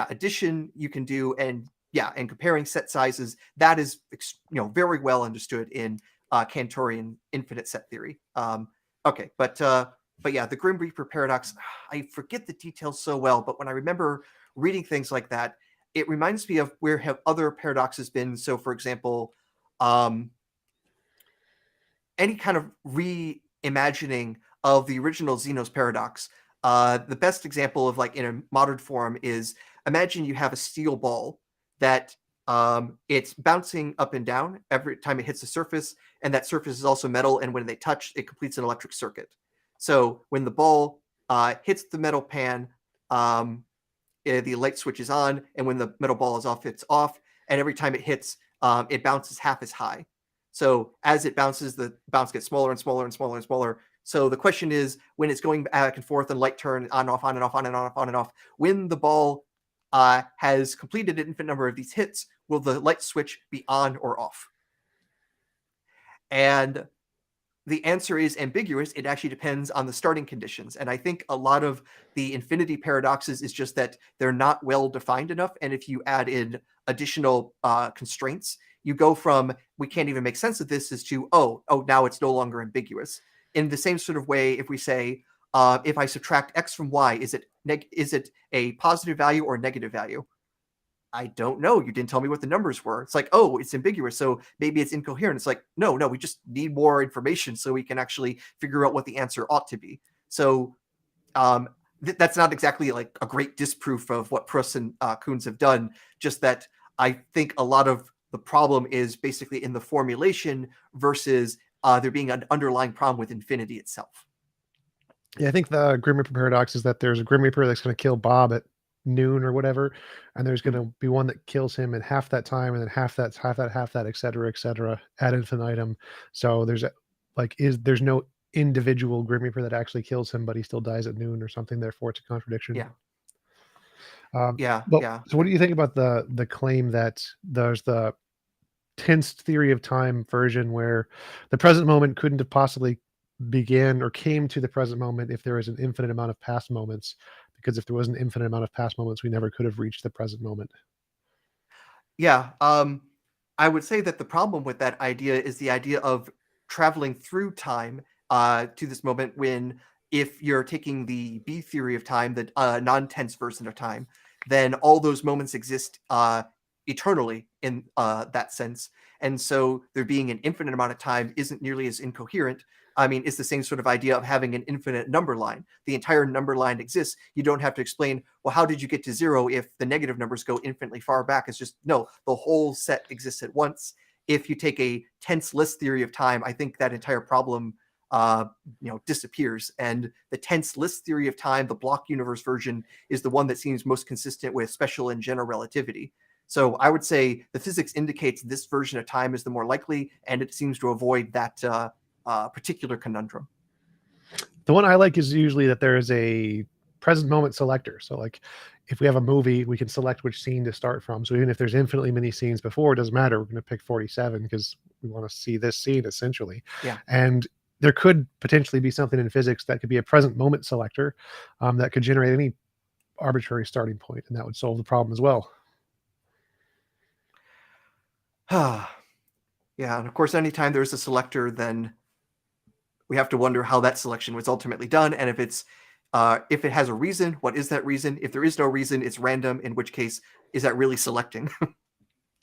addition you can do, and comparing set sizes, that is very well understood in Cantorian infinite set theory. Okay, but yeah, the Grim Reaper paradox, I forget the details so well, but when I remember reading things like that, it reminds me of where have other paradoxes been. So, for example, any kind of reimagining of the original Zeno's paradox. The best example of, like, in a modern form is, imagine you have a steel ball that it's bouncing up and down every time it hits the surface, and that surface is also metal, and when they touch, it completes an electric circuit. So when the ball hits the metal pan, the light switch is on, and when the metal ball is off, it's off, and every time it hits, it bounces half as high. So as it bounces, the bounce gets smaller and smaller and smaller and smaller. So the question is, when it's going back and forth and light turn on and off, on and off, on and off, on and off, when the ball has completed an infinite number of these hits, will the light switch be on or off? And the answer is ambiguous. It actually depends on the starting conditions. And I think a lot of the infinity paradoxes is just that they're not well defined enough. And if you add in additional constraints, you go from we can't even make sense of this as to now it's no longer ambiguous. In the same sort of way, if we say if I subtract x from y, is it a positive value or a negative value? I don't know. You didn't tell me what the numbers were. It's like, oh, it's ambiguous. So maybe it's incoherent. It's like, no, we just need more information so we can actually figure out what the answer ought to be. So that's not exactly like a great disproof of what Proust and Kuhns have done. Just that I think a lot of the problem is basically in the formulation versus there being an underlying problem with infinity itself. Yeah, I think the Grim Reaper paradox is that there's a Grim Reaper that's going to kill Bob at noon or whatever, and there's going to be one that kills him in half that time, and then half that, et cetera, ad infinitum. So there's no individual Grim Reaper that actually kills him, but he still dies at noon or something. Therefore, it's a contradiction. Yeah. But Yeah. so, what do you think about the claim that there's the tensed theory of time version where the present moment couldn't have possibly began or came to the present moment if there was an infinite amount of past moments, because if there was an infinite amount of past moments, we never could have reached the present moment? Yeah. I would say that the problem with that idea is the idea of traveling through time to this moment when, if you're taking the B theory of time, the non-tense version of time, then all those moments exist eternally in that sense. And so there being an infinite amount of time isn't nearly as incoherent. I mean, it's the same sort of idea of having an infinite number line. The entire number line exists. You don't have to explain, well, how did you get to zero if the negative numbers go infinitely far back? It's just, no, the whole set exists at once. If you take a tense list theory of time, I think that entire problem disappears. And the tense list theory of time, the block universe version, is the one that seems most consistent with special and general relativity. So I would say the physics indicates this version of time is the more likely, and it seems to avoid that particular conundrum. The one I like is usually that there is a present moment selector. So like if we have a movie, we can select which scene to start from. So even if there's infinitely many scenes before, it doesn't matter. We're going to pick 47 because we want to see this scene essentially. Yeah. And there could potentially be something in physics that could be a present moment selector that could generate any arbitrary starting point, and that would solve the problem as well. Yeah, and of course, anytime there's a selector, then we have to wonder how that selection was ultimately done, and if it has a reason, what is that reason? If there is no reason, it's random. In which case, is that really selecting?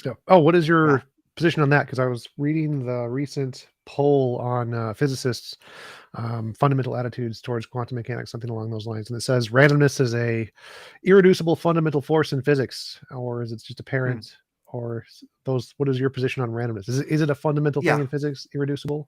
Yeah. Oh, what is your Yeah. position on that? Because I was reading the recent poll on Physicists' fundamental attitudes towards quantum mechanics, something along those lines, and it says randomness is a irreducible fundamental force in physics, or is it just apparent? Or those? What is your position on randomness? Is it a fundamental thing Yeah. in physics, irreducible?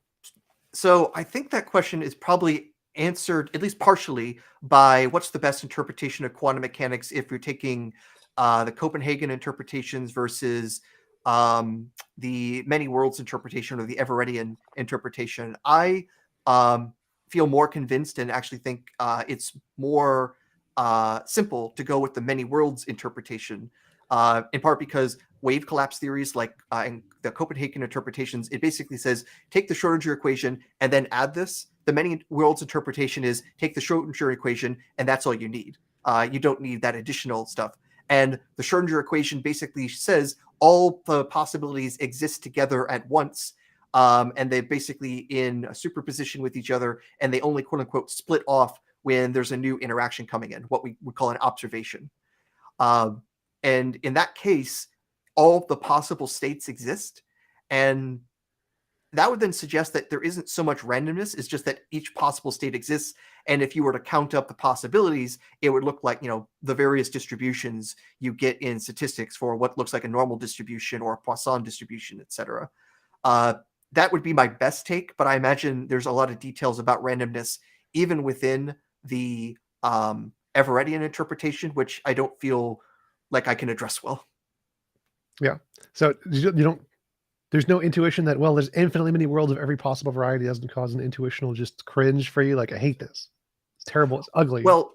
So I think that question is probably answered, at least partially, by what's the best interpretation of quantum mechanics if you're taking the Copenhagen interpretations versus the many worlds interpretation or the Everettian interpretation. I feel more convinced and actually think it's more simple to go with the many worlds interpretation, in part because wave collapse theories like in the Copenhagen interpretations, it basically says take the Schrodinger equation and then add this. The many worlds interpretation is take the Schrodinger equation and that's all you need. You don't need that additional stuff. And the Schrodinger equation basically says all the possibilities exist together at once, and they're basically in a superposition with each other, and they only quote unquote split off when there's a new interaction coming in, what we would call an observation. And in that case, all the possible states exist. And that would then suggest that there isn't so much randomness, it's just that each possible state exists. And if you were to count up the possibilities, it would look like, the various distributions you get in statistics for what looks like a normal distribution or a Poisson distribution, etc. That would be my best take, but I imagine there's a lot of details about randomness even within the Everettian interpretation, which I don't feel like I can address well. Yeah. So you don't. There's no intuition that, well, there's infinitely many worlds of every possible variety doesn't cause an intuitional just cringe for you, like I hate this. terrible. It's ugly. Well,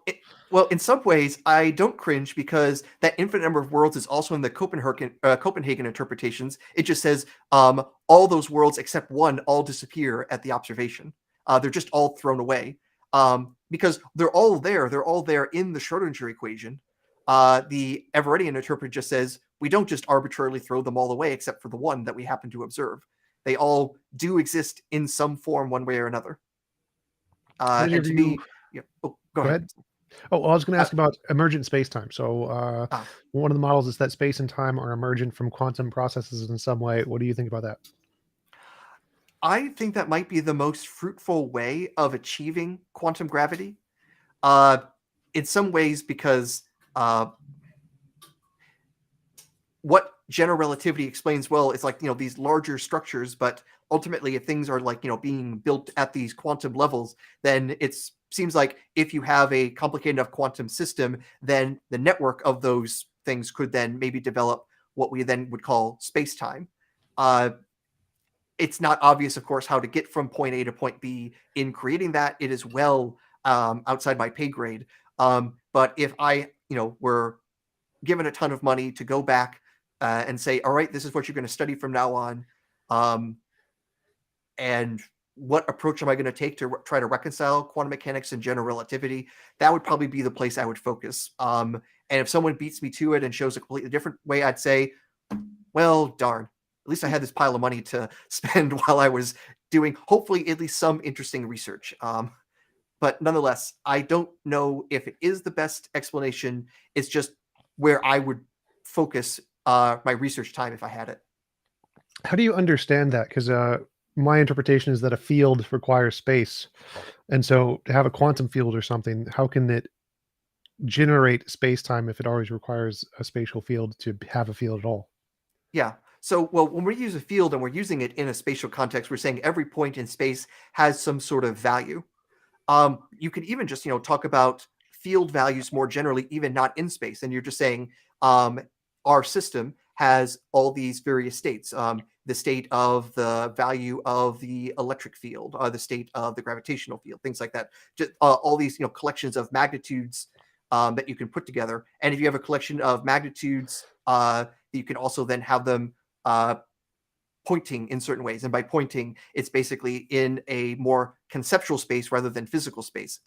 well, in some ways, I don't cringe because that infinite number of worlds is also in the Copenhagen interpretations. It just says all those worlds except one all disappear at the observation. They're just all thrown away because they're all there. They're all there in the Schrodinger equation. The Everettian interpreter just says we don't just arbitrarily throw them all away except for the one that we happen to observe. They all do exist in some form, one way or another. What is your And to view? me, yeah. Oh, go Go ahead. ahead. Oh, well, I was going to Uh, ask about emergent spacetime. So, ah. one of the models is that space and time are emergent from quantum processes in some way. What do you think about that? I think that might be the most fruitful way of achieving quantum gravity. Uh, in some ways, because what general relativity explains well is like these larger structures, but ultimately, if things are like being built at these quantum levels, then it seems like if you have a complicated enough quantum system, then the network of those things could then maybe develop what we then would call space-time. It's not obvious, of course, how to get from point A to point B in creating that. It is well outside my pay grade. But if I, were given a ton of money to go back and say, all right, this is what you're going to study from now on, and what approach am I going to take to try to reconcile quantum mechanics and general relativity, that would probably be the place I would focus. And if someone beats me to it and shows a completely different way, I'd say, well, darn. At least I had this pile of money to spend while I was doing, hopefully, at least some interesting research. But nonetheless, I don't know if it is the best explanation. It's just where I would focus my research time if I had it. How do you understand that? Because my interpretation is that a field requires space, and so to have a quantum field or something, how can it generate space time if it always requires a spatial field to have a field at all? Yeah. So, well, when we use a field and we're using it in a spatial context, we're saying every point in space has some sort of value. You could even just talk about field values more generally, even not in space, and you're just saying our system has all these various states. The state of the value of the electric field, the state of the gravitational field, things like that. Just all these collections of magnitudes that you can put together. And if you have a collection of magnitudes, you can also then have them pointing in certain ways. And by pointing, it's basically in a more conceptual space rather than physical space.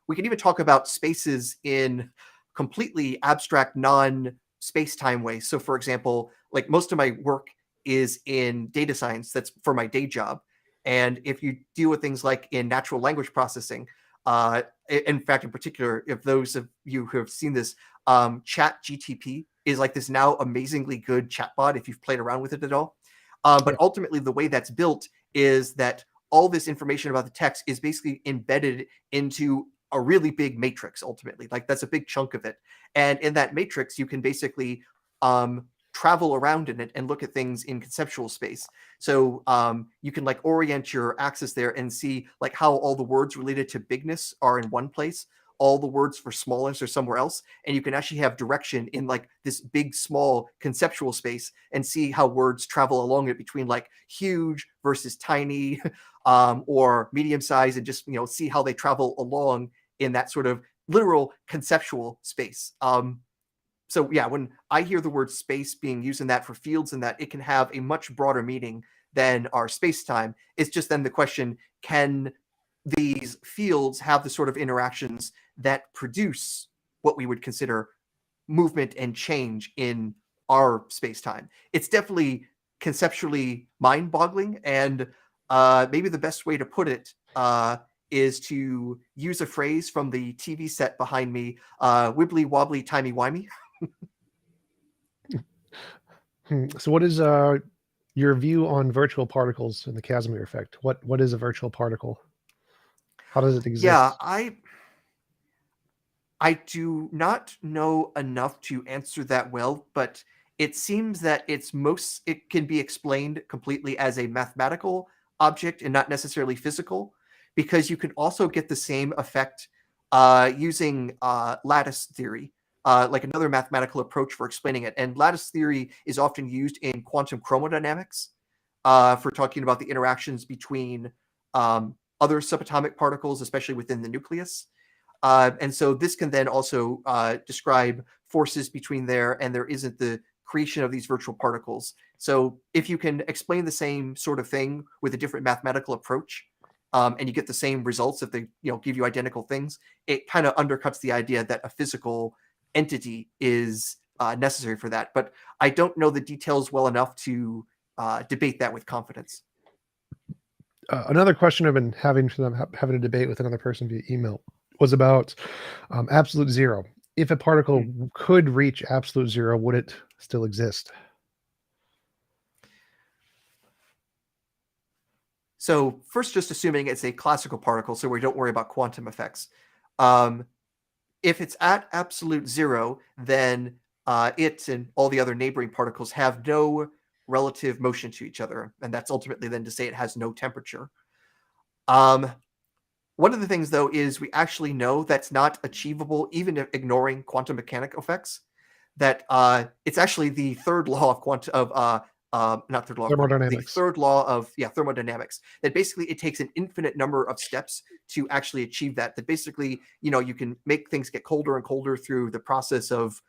We can even talk about spaces in completely abstract, non-space-time ways. So, for example, like most of my work is in data science. That's for my day job. And if you deal with things like in natural language processing, in fact, in particular, if those of you who have seen this, Chat GTP is like this now amazingly good chatbot if you've played around with it at all. But Yeah. ultimately, the way that's built is that all this information about the text is basically embedded into a really big matrix. Ultimately, like that's a big chunk of it, and in that matrix, you can basically travel around in it and look at things in conceptual space. So you can like orient your axis there and see like how all the words related to bigness are in one place, all the words for smallness are somewhere else, and you can actually have direction in like this big small conceptual space and see how words travel along it between like huge versus tiny or medium size, and just see how they travel along in that sort of literal conceptual space. So yeah, when I hear the word space being used in that for fields and that, it can have a much broader meaning than our space-time. It's just then the question, can these fields have the sort of interactions that produce what we would consider movement and change in our space-time? It's definitely conceptually mind-boggling, and maybe the best way to put it is to use a phrase from the TV set behind me, wibbly wobbly timey wimey. So, what is your view on virtual particles and the Casimir effect? What is a virtual particle? How does it Yeah, exist? I do not know enough to answer that well, but it seems that it can be explained completely as a mathematical object and not necessarily physical, because you can also get the same effect using lattice theory, like another mathematical approach for explaining it. And lattice theory is often used in quantum chromodynamics for talking about the interactions between other subatomic particles, especially within the nucleus. And so this can then also describe forces between there, and there isn't the creation of these virtual particles. So if you can explain the same sort of thing with a different mathematical approach, and you get the same results if they give you identical things, it kind of undercuts the idea that a physical entity is necessary for that. But I don't know the details well enough to debate that with confidence. Another question I've been having having a debate with another person via email was about absolute zero. If a particle could reach absolute zero, would it still exist? So first, just assuming it's a classical particle, so we don't worry about quantum effects. If it's at absolute zero, then it and all the other neighboring particles have no relative motion to each other, and that's ultimately then to say it has no temperature. One of the things, though, is we actually know that's not achievable, even if ignoring quantum mechanic effects. That it's actually the third law of not third law of Thermodynamics. the third law of thermodynamics. That basically it takes an infinite number of steps to actually achieve that. That basically, you can make things get colder and colder through the process of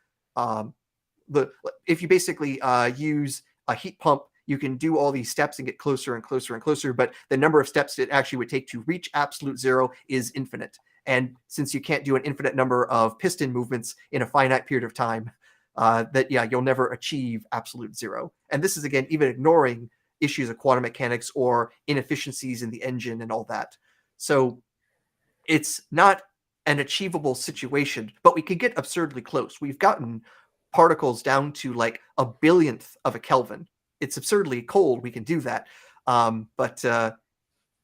if you basically use a heat pump, you can do all these steps and get closer and closer and closer, but the number of steps it actually would take to reach absolute zero is infinite. And since you can't do an infinite number of piston movements in a finite period of time, you'll never achieve absolute zero. And this is, again, even ignoring issues of quantum mechanics or inefficiencies in the engine and all that. So it's not an achievable situation, but we could get absurdly close. We've gotten particles down to like a billionth of a Kelvin. It's absurdly cold. We can do that. But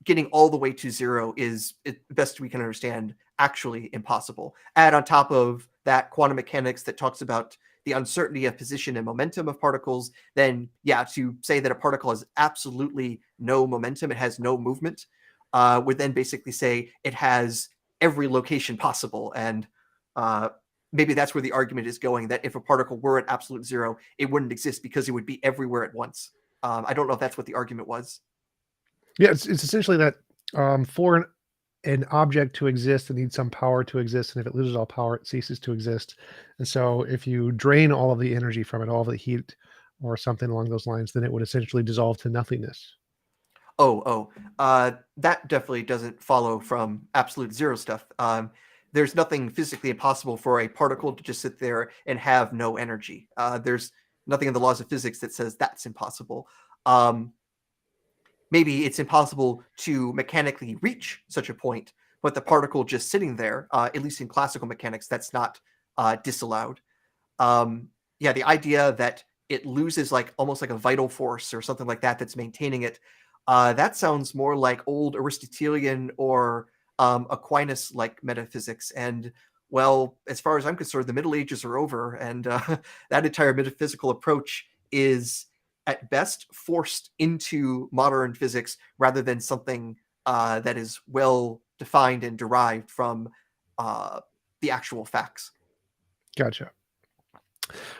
getting all the way to zero is, best we can understand, actually impossible. Add on top of that quantum mechanics that talks about the uncertainty of position and momentum of particles, then to say that a particle has absolutely no momentum, it has no movement, would then basically say it has every location possible. And maybe that's where the argument is going, that if a particle were at absolute zero, it wouldn't exist because it would be everywhere at once. I don't know if that's what the argument was. Yeah, it's essentially that for an object to exist, it needs some power to exist, and if it loses all power, it ceases to exist. And so if you drain all of the energy from it, all of the heat or something along those lines, then it would essentially dissolve to nothingness. That definitely doesn't follow from absolute zero stuff. There's nothing physically impossible for a particle to just sit there and have no energy. There's nothing in the laws of physics that says that's impossible. Maybe it's impossible to mechanically reach such a point, but the particle just sitting there, at least in classical mechanics, that's not disallowed. The idea that it loses almost like a vital force or something like that that's maintaining it, that sounds more like old Aristotelian or Aquinas-like metaphysics. And, well, as far as I'm concerned, the Middle Ages are over, and that entire metaphysical approach is, at best, forced into modern physics rather than something that is well defined and derived from the actual facts. Gotcha.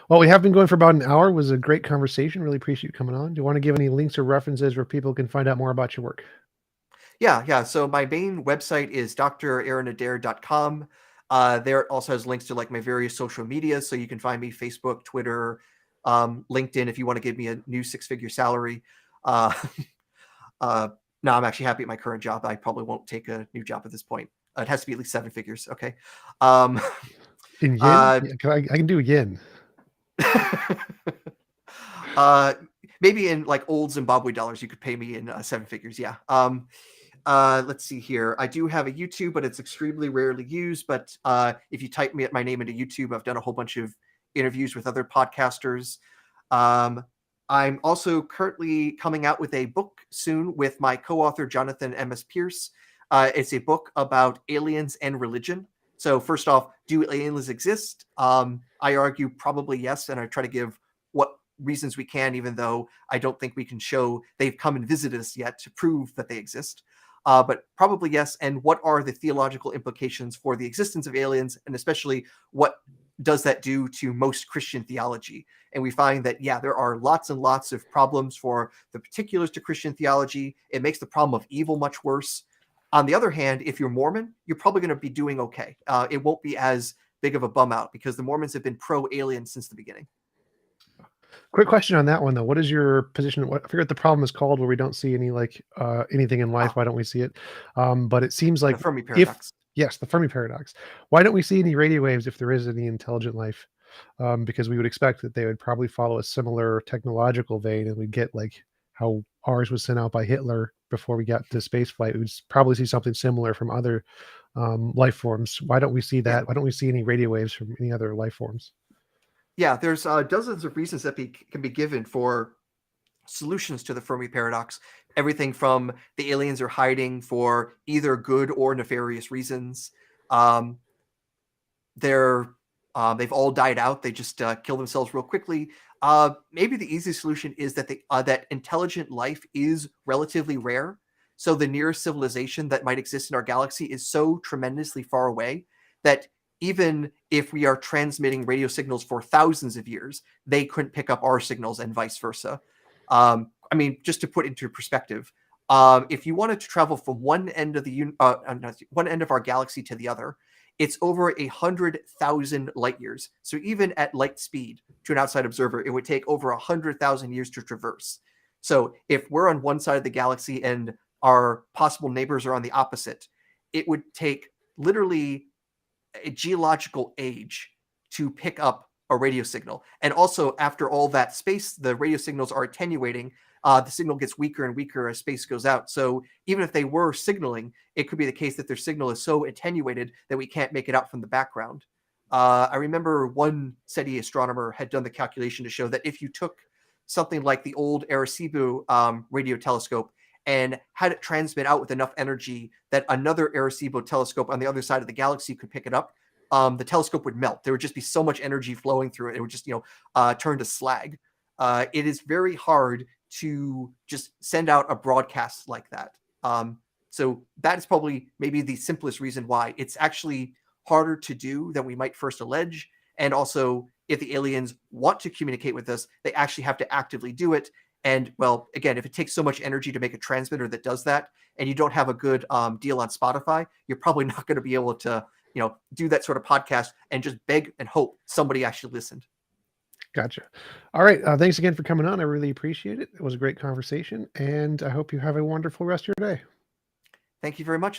Well, we have been going for about an hour. It was a great conversation. Really appreciate you coming on. Do you want to give any links or references where people can find out more about your work? Yeah. So my main website is draaronadair.com. There it also has links to my various social media, so you can find me Facebook, Twitter, LinkedIn if you want to give me a new six-figure salary. No, I'm actually happy at my current job. I probably won't take a new job at this point. It has to be at least seven figures. Okay. In yen? I can do yen. Maybe in old Zimbabwe dollars, you could pay me in seven figures. Yeah. Let's see here. I do have a YouTube, but it's extremely rarely used. But if you type my name into YouTube, I've done a whole bunch of interviews with other podcasters. I'm also currently coming out with a book soon with my co-author, Jonathan M.S. Pierce. It's a book about aliens and religion. So first off, do aliens exist? I argue probably yes, and I try to give what reasons we can, even though I don't think we can show they've come and visited us yet to prove that they exist. But probably yes, and what are the theological implications for the existence of aliens, and especially what does that do to most Christian theology? And we find that, there are lots and lots of problems for the particulars to Christian theology. It makes the problem of evil much worse. On the other hand, if you're Mormon, you're probably going to be doing okay. It won't be as big of a bum out because the Mormons have been pro-alien since the beginning. Quick question on that one though. What is your position? I forget what the problem is called where we don't see any anything in life. Ah, Why don't we see it? But it seems the like Fermi if paradox. yes, the Fermi paradox. Why don't we see any radio waves if there is any intelligent life? Because we would expect that they would probably follow a similar technological vein, and we'd get like how ours was sent out by Hitler before we got to space flight. We'd probably see something similar from other life forms. Why don't we see Yeah. that? Why don't we see any radio waves from any other life forms? Yeah, there's dozens of reasons that can be given for solutions to the Fermi paradox. Everything from the aliens are hiding for either good or nefarious reasons. Um, they're they've all died out. They just kill themselves real quickly. Maybe the easiest solution is that that intelligent life is relatively rare. So the nearest civilization that might exist in our galaxy is so tremendously far away that even if we are transmitting radio signals for thousands of years, they couldn't pick up our signals and vice versa. I mean, just to put into perspective, if you wanted to travel from one end of one end of our galaxy to the other, it's over 100,000 light years. So even at light speed to an outside observer, it would take over 100,000 years to traverse. So if we're on one side of the galaxy and our possible neighbors are on the opposite, it would take literally a geological age to pick up a radio signal. And also, after all that space, the radio signals are attenuating. The signal gets weaker and weaker as space goes out. So even if they were signaling, it could be the case that their signal is so attenuated that we can't make it out from the background. I remember one SETI astronomer had done the calculation to show that if you took something like the old Arecibo radio telescope and had it transmit out with enough energy that another Arecibo telescope on the other side of the galaxy could pick it up, the telescope would melt. There would just be so much energy flowing through it. It would just, turn to slag. It is very hard to just send out a broadcast like that. So that is probably maybe the simplest reason why it's actually harder to do than we might first allege. And also, if the aliens want to communicate with us, they actually have to actively do it. And well, again, if it takes so much energy to make a transmitter that does that, and you don't have a good deal on Spotify, you're probably not going to be able to, do that sort of podcast and just beg and hope somebody actually listened. Gotcha. All right. Thanks again for coming on. I really appreciate it. It was a great conversation, and I hope you have a wonderful rest of your day. Thank you very much.